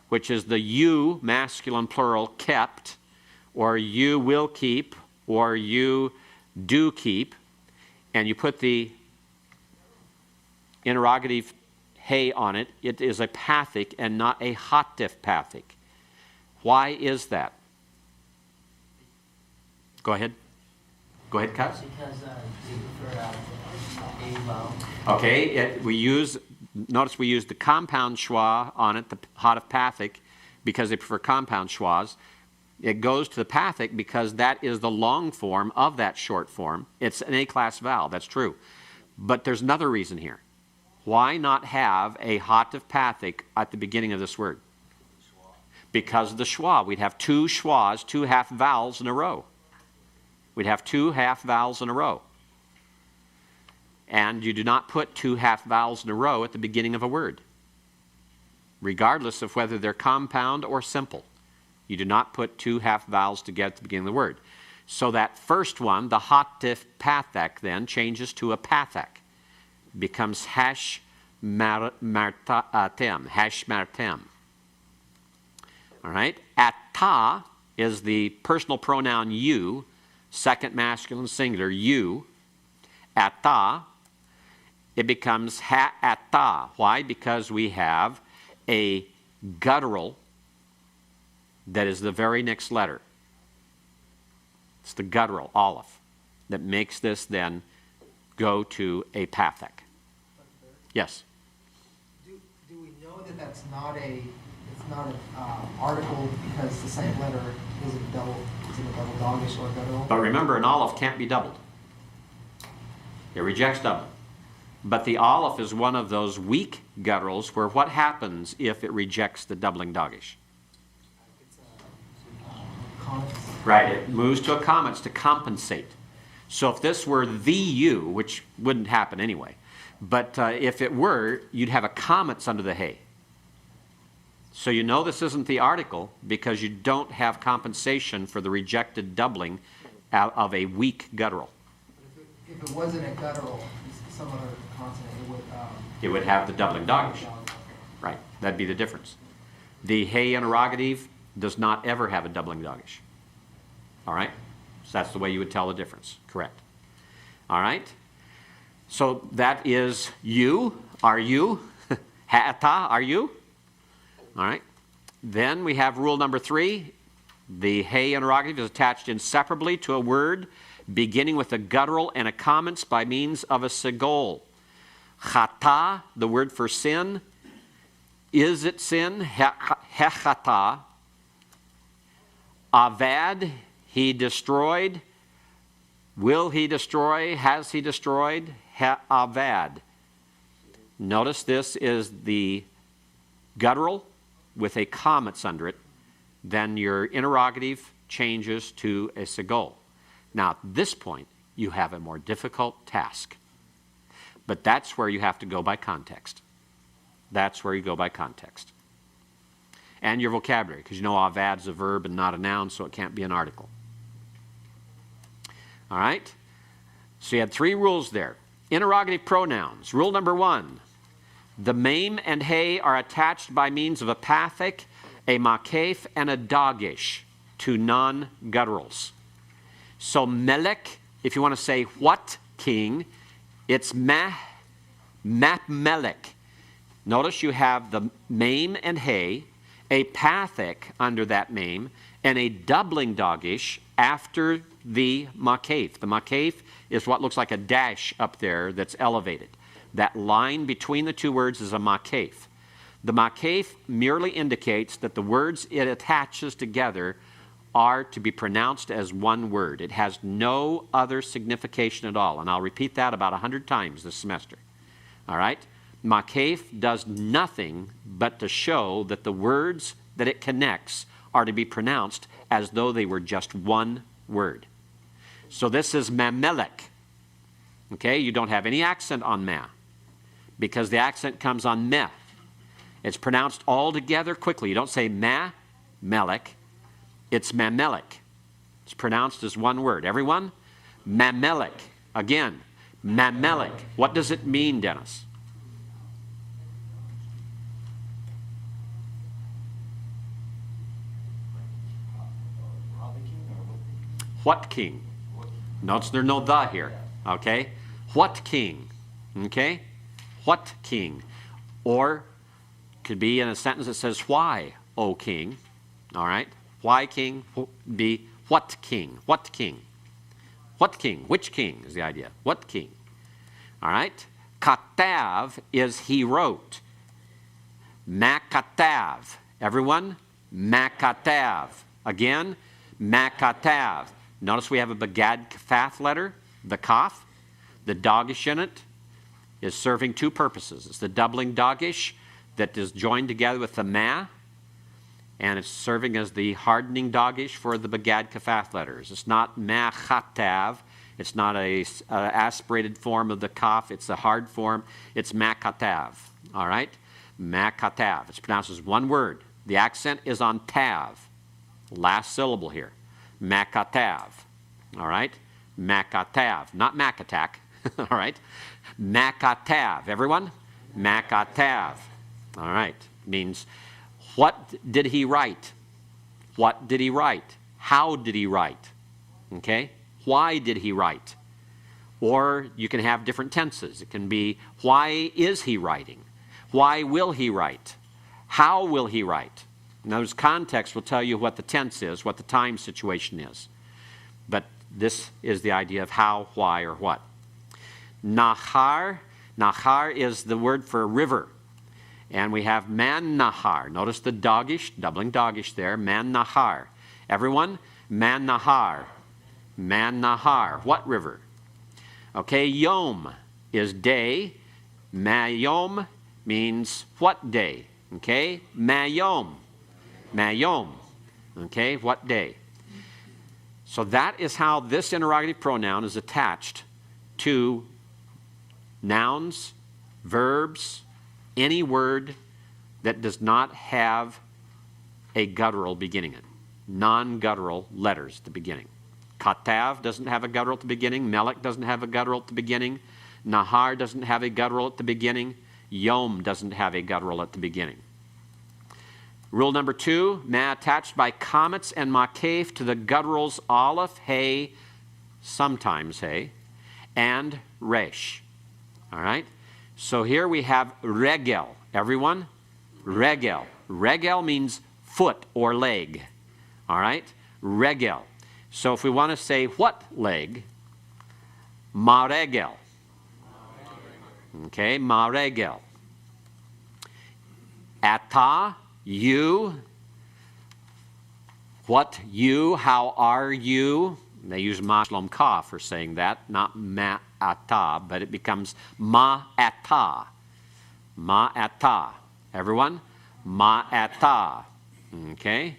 which is the you, masculine plural, kept, or you will keep, or you do keep, and you put the interrogative hey on it, it is a pathic and not a hatif pathic. Why is that? Go ahead. Go ahead, Kaz. Because you prefer a vowel. Okay, notice we use the compound schwa on it, the hatif pathic, because they prefer compound schwas. It goes to the pathic because that is the long form of that short form. It's an A-class vowel, that's true. But there's another reason here. Why not have a hatif pathic at the beginning of this word? Because of the schwa. We'd have two schwas, two half vowels in a row. We'd have two half vowels in a row. And you do not put two half vowels in a row at the beginning of a word, regardless of whether they're compound or simple. You do not put two half vowels together at the beginning of the word. So that first one, the hatif pathak, then changes to a pathak. Becomes hash martem. Hash martem. All right? Ata is the personal pronoun you, second masculine singular, you. Ata, it becomes ha'ata. Why? Because we have a guttural that is the very next letter. It's the guttural, aleph, that makes this then go to a pathic. Yes? Do we know that that's not an article because the second letter is in a double dogish or guttural? But remember, an aleph can't be doubled. It rejects double. But the aleph is one of those weak gutturals where what happens if it rejects the doubling dogish? It's comments. Right, it moves to a comments to compensate. So if this were the you, which wouldn't happen anyway, but if it were, you'd have a comments under the hay. So you know this isn't the article because you don't have compensation for the rejected doubling out of a weak guttural. If it wasn't a guttural, some other consonant, It would have the doubling dogish. Right, that'd be the difference. The hay interrogative does not ever have a doubling dogish. All right? So that's the way you would tell the difference. Correct. All right? So that is you. Are you? Ha'ata, are you? All right. Then we have rule number 3. The hay interrogative is attached inseparably to a word beginning with a guttural and a comments by means of a segol. Chata, the word for sin. Is it sin? Hechata. Avad, he destroyed. Will he destroy? Has he destroyed? Avad. Notice this is the guttural with a comments under it. Then your interrogative changes to a segol. Now, at this point, you have a more difficult task. But that's where you have to go by context. That's where you go by context. And your vocabulary, because you know avad's a verb and not a noun, so it can't be an article. All right? So you had 3 rules there. Interrogative pronouns. Rule number 1. The mem and hay are attached by means of a pathic, a makef, and a dogish to non-gutturals. So melech, if you want to say what king, it's melech. Notice you have the mem and hay, a pathic under that mem, and a doubling dogish after the makef. The makef is what looks like a dash up there that's elevated. That line between the 2 words is a makef. The makef merely indicates that the words it attaches together are to be pronounced as one word. It has no other signification at all. And I'll repeat that about 100 times this semester. All right? Makef does nothing but to show that the words that it connects are to be pronounced as though they were just one word. So this is mamelech. Okay? You don't have any accent on ma because the accent comes on meh. It's pronounced all together quickly. You don't say ma, melech. It's mamelech. It's pronounced as one word. Everyone? Mamelech. Again, mamelech. What does it mean, Dennis? What king? Notice there's no the here. Okay? What king? Okay? What king? Or could be in a sentence that says, why, O king? All right? Why king? Be what king? What king? What king? Which king is the idea? What king? All right? Katav is he wrote. Makatav. Everyone? Makatav. Again, Makatav. Notice we have a begad kafath letter, the kaf. The dogish in it is serving 2 purposes. It's the doubling dogish that is joined together with the ma, and it's serving as the hardening dogish for the begad kafath letters. It's not ma chatav. It's not a aspirated form of the kaf. It's a hard form. It's ma katav. All right? Ma katav. It's pronounced as one word. The accent is on tav. Last syllable here. Ma katav. All right? Ma katav. Not mac attack. All right? Ma katav. Everyone? Ma katav. All right. Means, what did he write? What did he write? how did he write? Okay? Why did he write? Or you can have different tenses. It can be, why is he writing? Why will he write? How will he write? And those context will tell you what the tense is, what the time situation is. But this is the idea of how, why, or what. Nahar. Nahar is the word for a river. And we have man nahar. Notice the dogish, doubling dogish there. Man nahar. Everyone, man nahar. Man nahar. What river? Okay, yom is day. Mayom means what day? Okay, mayom. Mayom. Okay, what day? So that is how this interrogative pronoun is attached to nouns, verbs, any word that does not have a guttural beginning it. Non-guttural letters at the beginning. Katav doesn't have a guttural at the beginning. Melech doesn't have a guttural at the beginning. Nahar doesn't have a guttural at the beginning. Yom doesn't have a guttural at the beginning. Rule number 2, ma attached by comets and makef to the gutturals aleph, hey, sometimes hey, and resh. All right? So here we have regel. Everyone? Regel. Regel means foot or leg. All right? Regel. So if we want to say what leg? Maregel. Okay, maregel. Ata, you. What you? How are you? They use maslom ka for saying that, not ma'ata, but it becomes ma'ata. Ma'ata. Everyone? Ma'ata. Okay?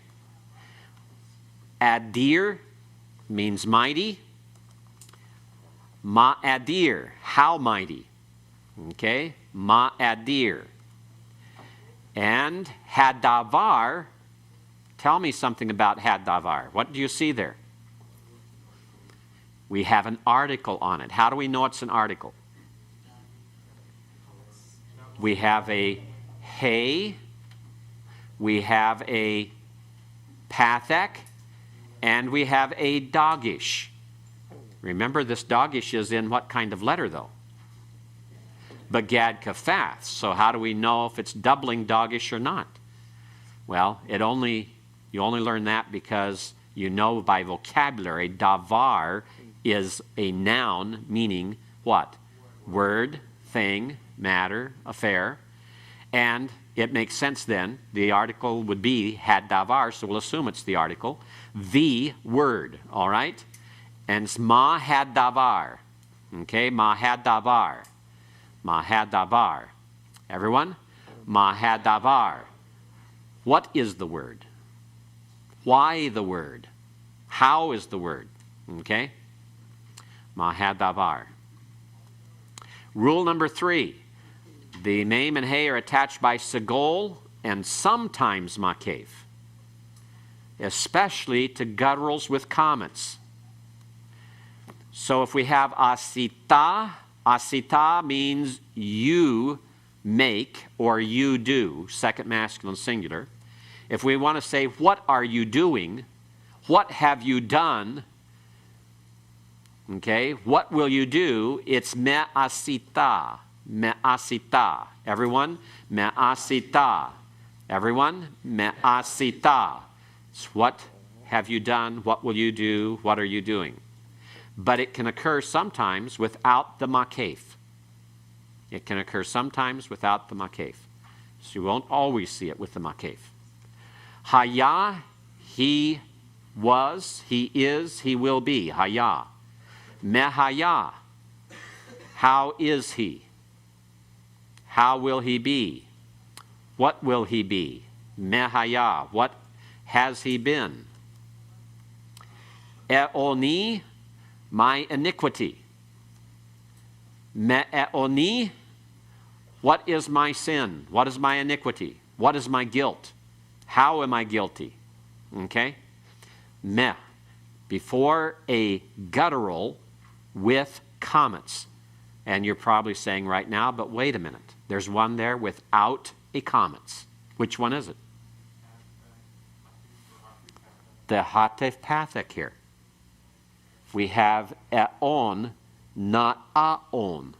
Adir means mighty. Ma'adir, how mighty. Okay? Ma'adir. And hadavar, tell me something about hadavar. What do you see there? We have an article on it. How do we know it's an article? We have a hey, we have a pathak, and we have a dogish. Remember, this dogish is in what kind of letter, though? Bagad kafath. So how do we know if it's doubling dogish or not? Well, you only learn that because you know by vocabulary, davar is a noun meaning what? Word, thing, matter, affair. And it makes sense then. The article would be had davar, so we'll assume it's the article. The word, all right? And it's ma had davar. Okay, ma had davar. Ma had davar. Everyone? Ma had davar. What is the word? Why the word? How is the word? Okay? Ma had davar. Rule number 3. The name and hey are attached by segol and sometimes makef, especially to gutturals with comets. So if we have asita, asita means you make or you do, second masculine singular. If we want to say, what are you doing? What have you done? Okay, what will you do? It's me'asita. Me'asita. Everyone? Me'asita. Everyone? Me'asita. It's what have you done? What will you do? What are you doing? But it can occur sometimes without the makef. It can occur sometimes without the makef. So you won't always see it with the makef. Haya, he was, he is, he will be. Haya. Mehaya, how is he? How will he be? What will he be? Mehaya, what has he been? Eoni, my iniquity. Me'eoni, what is my sin? What is my iniquity? What is my guilt? How am I guilty? Okay? Meh, before a guttural with comets. And you're probably saying right now, but wait a minute. There's one there without a comets. Which one is it? the hatef here. We have eon, not aon.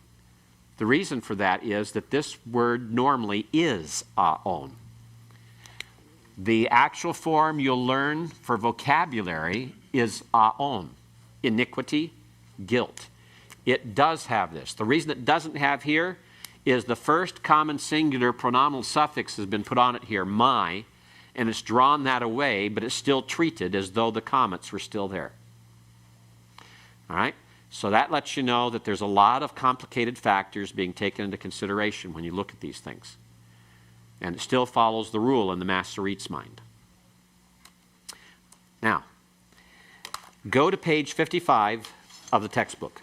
The reason for that is that this word normally is aon. The actual form you'll learn for vocabulary is aon, iniquity, guilt. It does have this. The reason it doesn't have here is the first common singular pronominal suffix has been put on it here, my, and it's drawn that away, but it's still treated as though the comments were still there. All right? So that lets you know that there's a lot of complicated factors being taken into consideration when you look at these things. And it still follows the rule in the Masorete's mind. Now, go to page 55 of the textbook.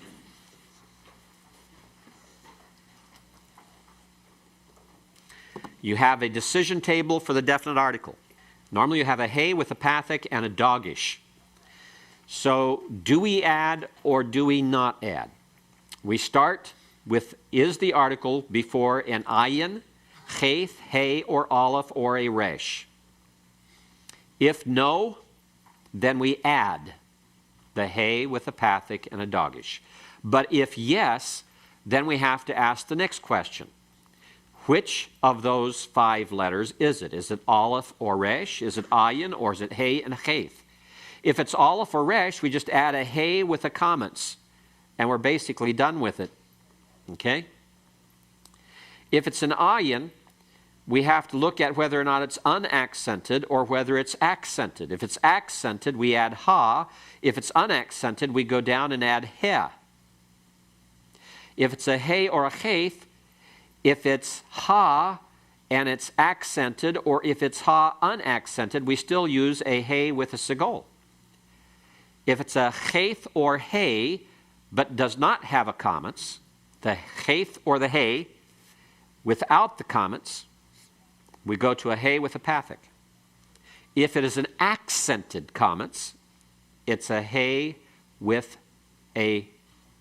You have a decision table for the definite article. Normally you have a hey with a pathic and a dogish. So do we add or do we not add? We start with is the article before an ayin, chayth, hey, or aleph, or a resh? If no, then we add the hey with a pathic and a dogish. But if yes, then we have to ask the next question. Which of those 5 letters is it? Is it aleph or resh? Is it ayin or is it hey and chayth? If it's aleph or resh, we just add a hey with the comments, and we're basically done with it. Okay? If it's an ayin, we have to look at whether or not it's unaccented or whether it's accented. If it's accented, we add ha. If it's unaccented, we go down and add he. If it's a hey or a chayth, if it's ha and it's accented, or if it's ha unaccented, we still use a hey with a segol. If it's a chayth or hey, but does not have a comments, the chayth or the hey, without the comments, we go to a hey with a pathic. If it is an accented comments, it's a hey with a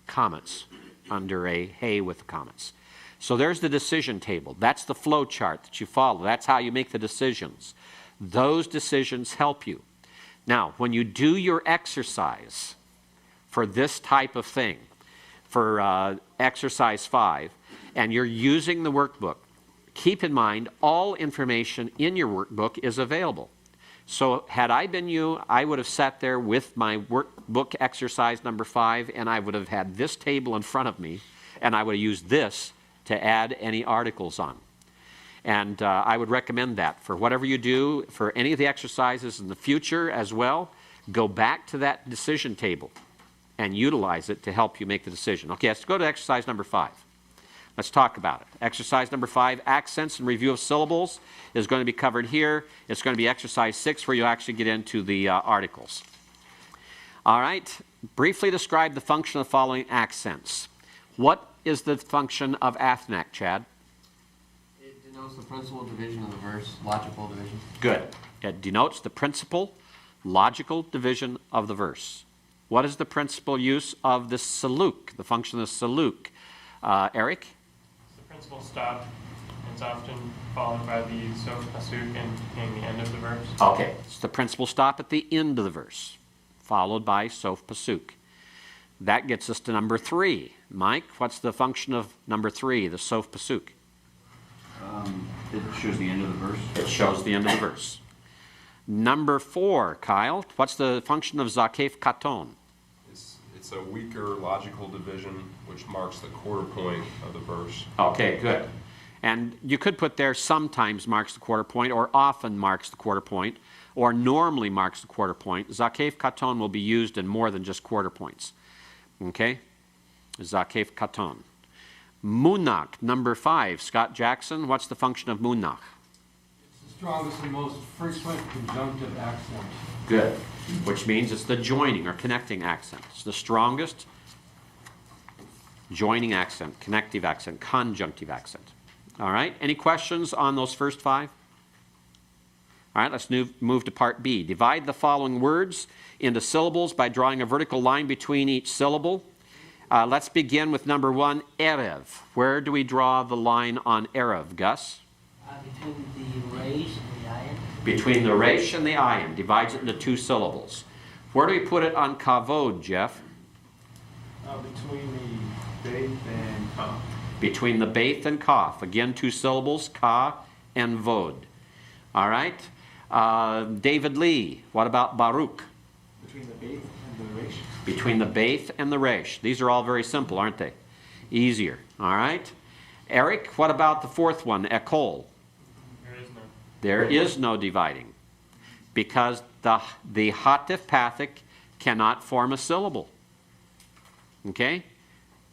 comments, under a hey with the comments. So there's the decision table. That's the flow chart that you follow. That's how you make the decisions. Those decisions help you. Now, when you do your exercise for this type of thing, for exercise 5, and you're using the workbook, keep in mind all information in your workbook is available. So had I been you, I would have sat there with my workbook exercise number 5, and I would have had this table in front of me, and I would have used this to add any articles on. And I would recommend that for whatever you do, for any of the exercises in the future as well, go back to that decision table and utilize it to help you make the decision. Okay, let's go to exercise number 5. Let's talk about it. Exercise number 5, accents and review of syllables, is going to be covered here. It's going to be exercise 6 where you actually get into the articles. All right, briefly describe the function of the following accents. What is the function of athnak, Chad? It denotes the principal division of the verse, logical division. Good. It denotes the principal logical division of the verse. What is the principal use of the saluk, the function of the saluk? Eric? It's the principal stop. It's often followed by the sof pasuk in the end of the verse. Okay. It's the principal stop at the end of the verse, followed by sof pasuk. That gets us to number 3. Mike, what's the function of number 3, the sof pasuk? It shows the end of the verse. It shows the end of the verse. Number 4, Kyle, what's the function of zakef katon? It's a weaker logical division which marks the quarter point of the verse. Okay, good. And you could put there sometimes marks the quarter point, or often marks the quarter point, or normally marks the quarter point. Zakef katon will be used in more than just quarter points. Okay? Zakef katon. Munach, number 5. Scott Jackson, what's the function of munach? It's the strongest and most frequent conjunctive accent. Good. Which means it's the joining or connecting accent. It's the strongest joining accent, connective accent, conjunctive accent. All right? Any questions on those first 5? All right, let's move to part B. Divide the following words into syllables by drawing a vertical line between each syllable. Let's begin with number 1, erev. Where do we draw the line on erev, Gus? Between the resh and the ayin. Between the resh and the ayin. Divides it into two syllables. Where do we put it on kavod, Jeff? Between the Beth and Kaf. Between the Beth and Kaf. Again, two syllables, Ka and Vod. All right? David Lee, what about Baruch? Between the Beth and the Resh. Between the Beth and the Resh. These are all very simple, aren't they? Easier. All right? Eric, what about the fourth one, Ekol? There is no. There is no dividing because the hatif pathic cannot form a syllable. Okay?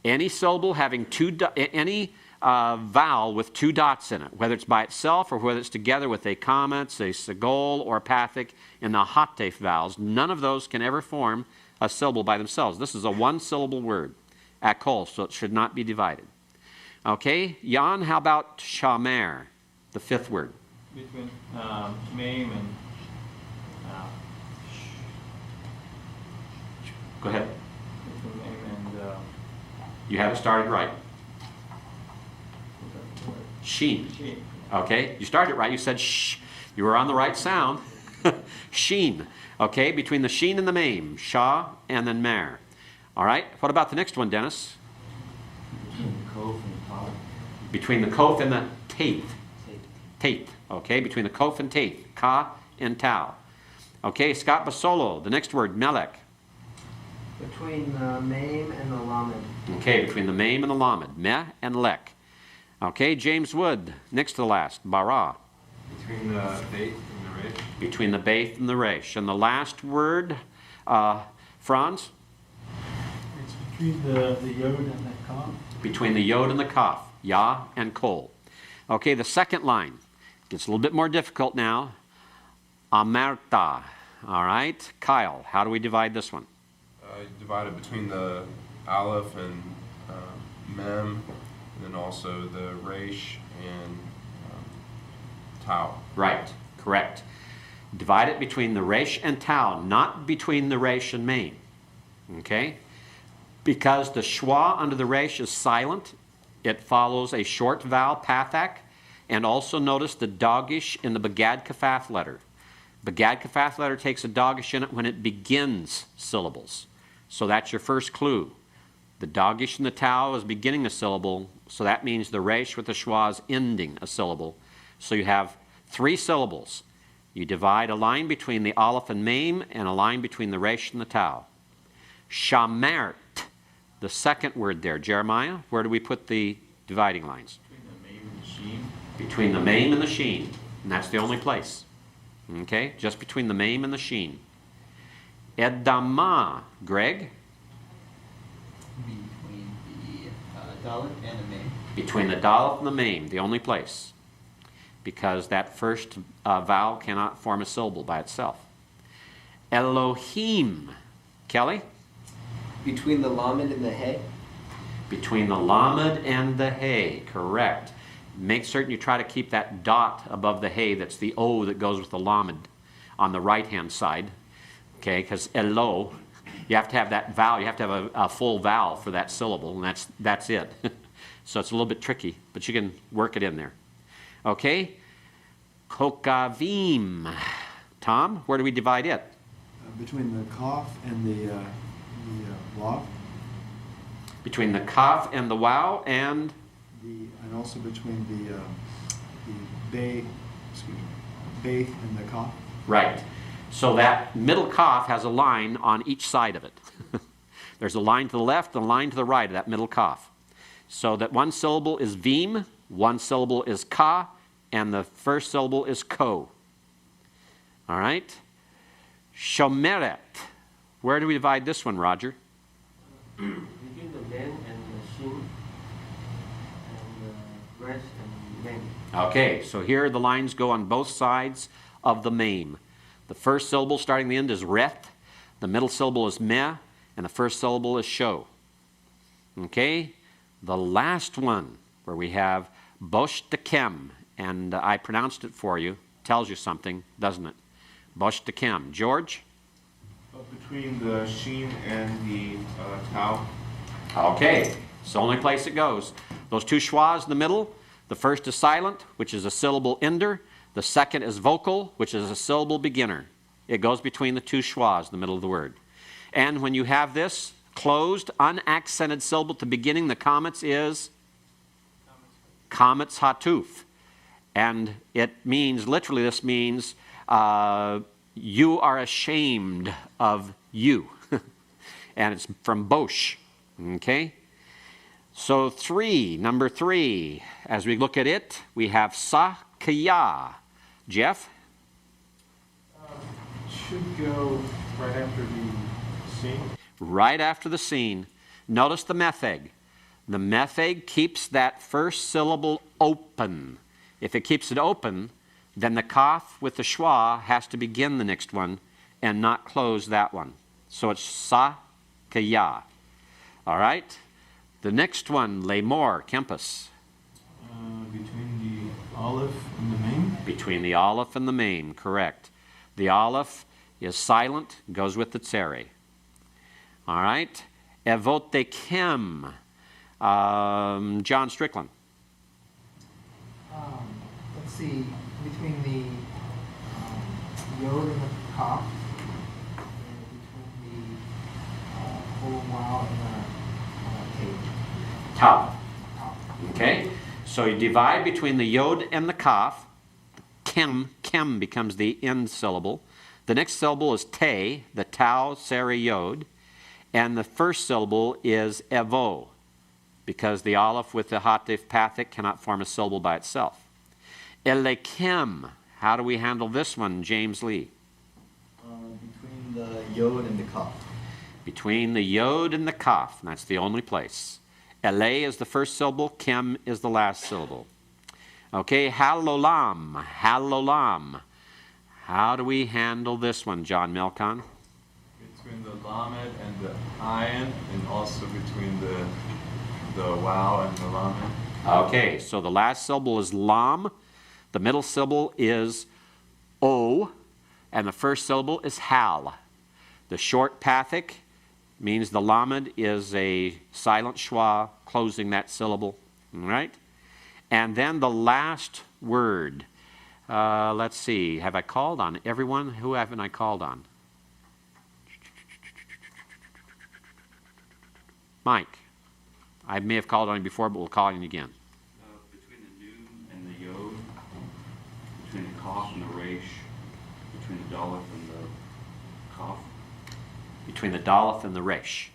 Any syllable having any vowel with two dots in it, whether it's by itself or whether it's together with a comma, a segol, or a pathic in the hatif vowels, none of those can ever form a syllable by themselves. This is a one-syllable word, akol, so it should not be divided. Okay, Jan, how about shamer, the fifth word? Between Mame and Go ahead. between Mame and You have it started right. Sheen. Sheen. Okay, you started it right. You said shh. You were on the right sound. Sheen. Okay, between the sheen and the mame. Shah and then mer. All right, what about the next one, Dennis? Between the Kof and the Tav. Between the kof and the taith. Taith. Okay, between the kof and taith. Ka and tau. Okay, Scott Basolo, the next word, melek. Between the Mame and the Lamed. Okay, between the mame and the lamed. Meh and lek. Okay, James Wood, next to the last, bara. Between the Beth and the Resh. Between the Beth and the Resh. And the last word, Franz? It's between the Yod and the Kaf. Between the Yod and the Kaf. Ya and Kol. Okay, the second line gets a little bit more difficult now. Amerta. All right, Kyle, how do we divide this one? Divided between the Aleph and Mem, and then also the Resh and Tau. Right, correct. Divide it between the Resh and Tau, not between the Resh and Mame. Okay? Because the schwa under the Resh is silent, it follows a short vowel, pathak, and also notice the dogish in the Bagad Kafaf letter. Bagad Kafaf letter takes a dogish in it when it begins syllables. So that's your first clue. The dogish in the tau is beginning a syllable, so that means the resh with the schwa is ending a syllable. So you have three syllables. You divide a line between the aleph and mame and a line between the resh and the tau. Shamert, the second word there. Jeremiah, where do we put the dividing lines? between the Mame and the Sheen. Between the mame and the sheen. And that's the only place. Okay, just between the mame and the sheen. Edama, Greg? Between the Dalet and the Mame. Between the dalet and the mame, the only place. Because that first vowel cannot form a syllable by itself. Elohim, Kelly? Between the Lamed and the He. Between the lamed and the hey, correct. Make certain you try to keep that dot above the hey, that's the O that goes with the lamed on the right-hand side. Okay, because elo, you have to have that vowel, you have to have a full vowel for that syllable, and that's it. So it's a little bit tricky, but you can work it in there. Okay, kokavim. Tom, where do we divide it? Between the Kaf and the Wav. Between the kaf and the wow and And also between the Beth and the Kaf. right. So that middle kaf has a line on each side of it. There's a line to the left and a line to the right of that middle kaf. So that one syllable is vim, one syllable is ka, and the first syllable is ko. All right? Shomeret. Where do we divide this one, Roger? Between the Ben and the Shin and the Resh and Mame. Okay, so here the lines go on both sides of the mame. The first syllable starting the end is reth, the middle syllable is meh, and the first syllable is sho. Okay, the last one where we have bosh dekem, and I pronounced it for you, tells you something, doesn't it? Bosh dekem. George? Between the sheen and the tau. Okay, it's the only place it goes. Those two schwas in the middle, the first is silent, which is a syllable ender. The second is vocal, which is a syllable beginner. It goes between the two schwas in the middle of the word. And when you have this closed, unaccented syllable at the beginning, the comets is comets hatuf. And it means, literally this means, you are ashamed of you. And it's from Bosch. Okay? So number 3, as we look at it, we have sa, kaya. Jeff? Should go right after the scene. Right after the scene. Notice the metheg. The metheg keeps that first syllable open. If it keeps it open, then the kaf with the schwa has to begin the next one and not close that one. So it's sa, kaya. All right? The next one, lemor, Kempis. Between the aleph and the mem. Between the aleph and the mem, correct. The aleph is silent, goes with the tsere. All right? Evotekem. John Strickland. Let's see, between the yod and the kaf, and between the whole wow and the Tav. Okay? So you divide between the yod and the kaf. Kem becomes the end syllable. The next syllable is te, the tau, seri, yod. And the first syllable is evo, because the aleph with the hatif pathic cannot form a syllable by itself. Elekem. How do we handle this one, James Lee? Between the yod and the kaf. Between the yod and the kaf. That's the only place. Ele is the first syllable. Kem is the last syllable. Okay, halolam. Halolam. How do we handle this one, John Melkon? Between the lamed and the ayin, and also between the wow and the lamed. Okay, so the last syllable is lam. The middle syllable is o. And the first syllable is hal. The short pathic means the lamed is a silent schwa closing that syllable. All right? And then the last word. Let's see. Have I called on everyone? Who haven't I called on? Mike. I may have called on you before, but we'll call on you again. Between the noon and the yod, between the kaf and the resh, between the daleth and the kaf. Between the daleth and the resh.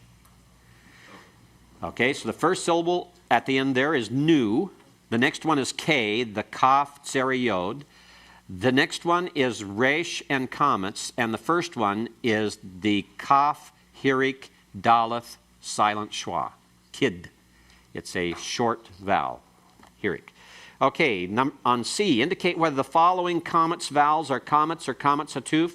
Okay, so the first syllable at the end there is nu. The next one is k, the kaf, tseri, yod. The next one is resh and comets, and the first one is the kaf, hirik, daleth, silent schwa. Kid. It's a short vowel. Hirik. Okay, on C, indicate whether the following comets vowels are comets or comets hatuf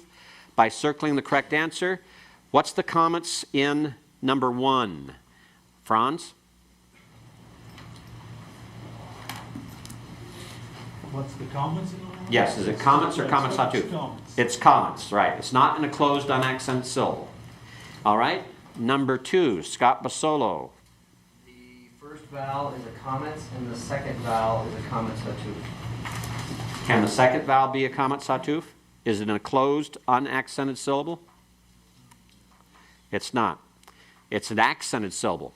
by circling the correct answer. What's the comets in number 1? Franz? What's the comments? Yes, is it comets or comets hatuf? It's comets, right. It's not in a closed unaccented syllable. All right, number 2, Scott Basolo. The first vowel is a comet, and the second vowel is a comet satuf. Can the second vowel be a comets hatuf? Is it in a closed unaccented syllable? It's not. It's an accented syllable.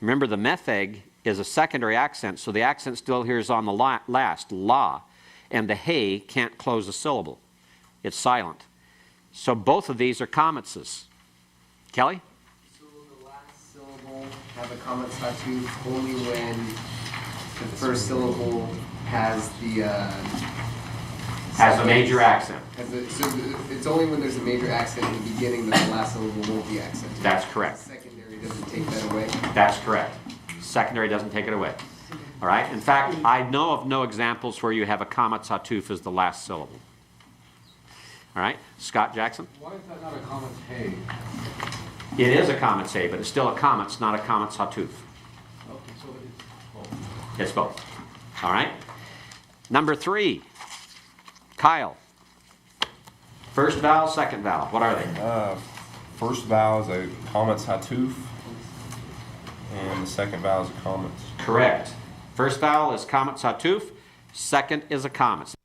Remember, the metheg is a secondary accent, so the accent still here is on the last, la, and the hey can't close a syllable. It's silent. So both of these are cometses. Kelly? So will the last syllable have a comet hatuf only when the first syllable has the Has a major accent. so it's only when there's a major accent in the beginning that the last syllable won't be accented. That's correct. Secondary doesn't take that away. That's correct. Secondary doesn't take it away. All right? In fact, I know of no examples where you have a comets hatuf as the last syllable. All right? Scott Jackson? Why is that not a comet hey? It is a comets hey, but it's still a comets, not a comets hatuf. Okay, so it's both. It's both. All right? Number 3, Kyle. First vowel, second vowel. What are they? First vowel is a comets hatuf, and the second vowel is a comets. Correct. First vowel is comets hatuf. Second is a comets.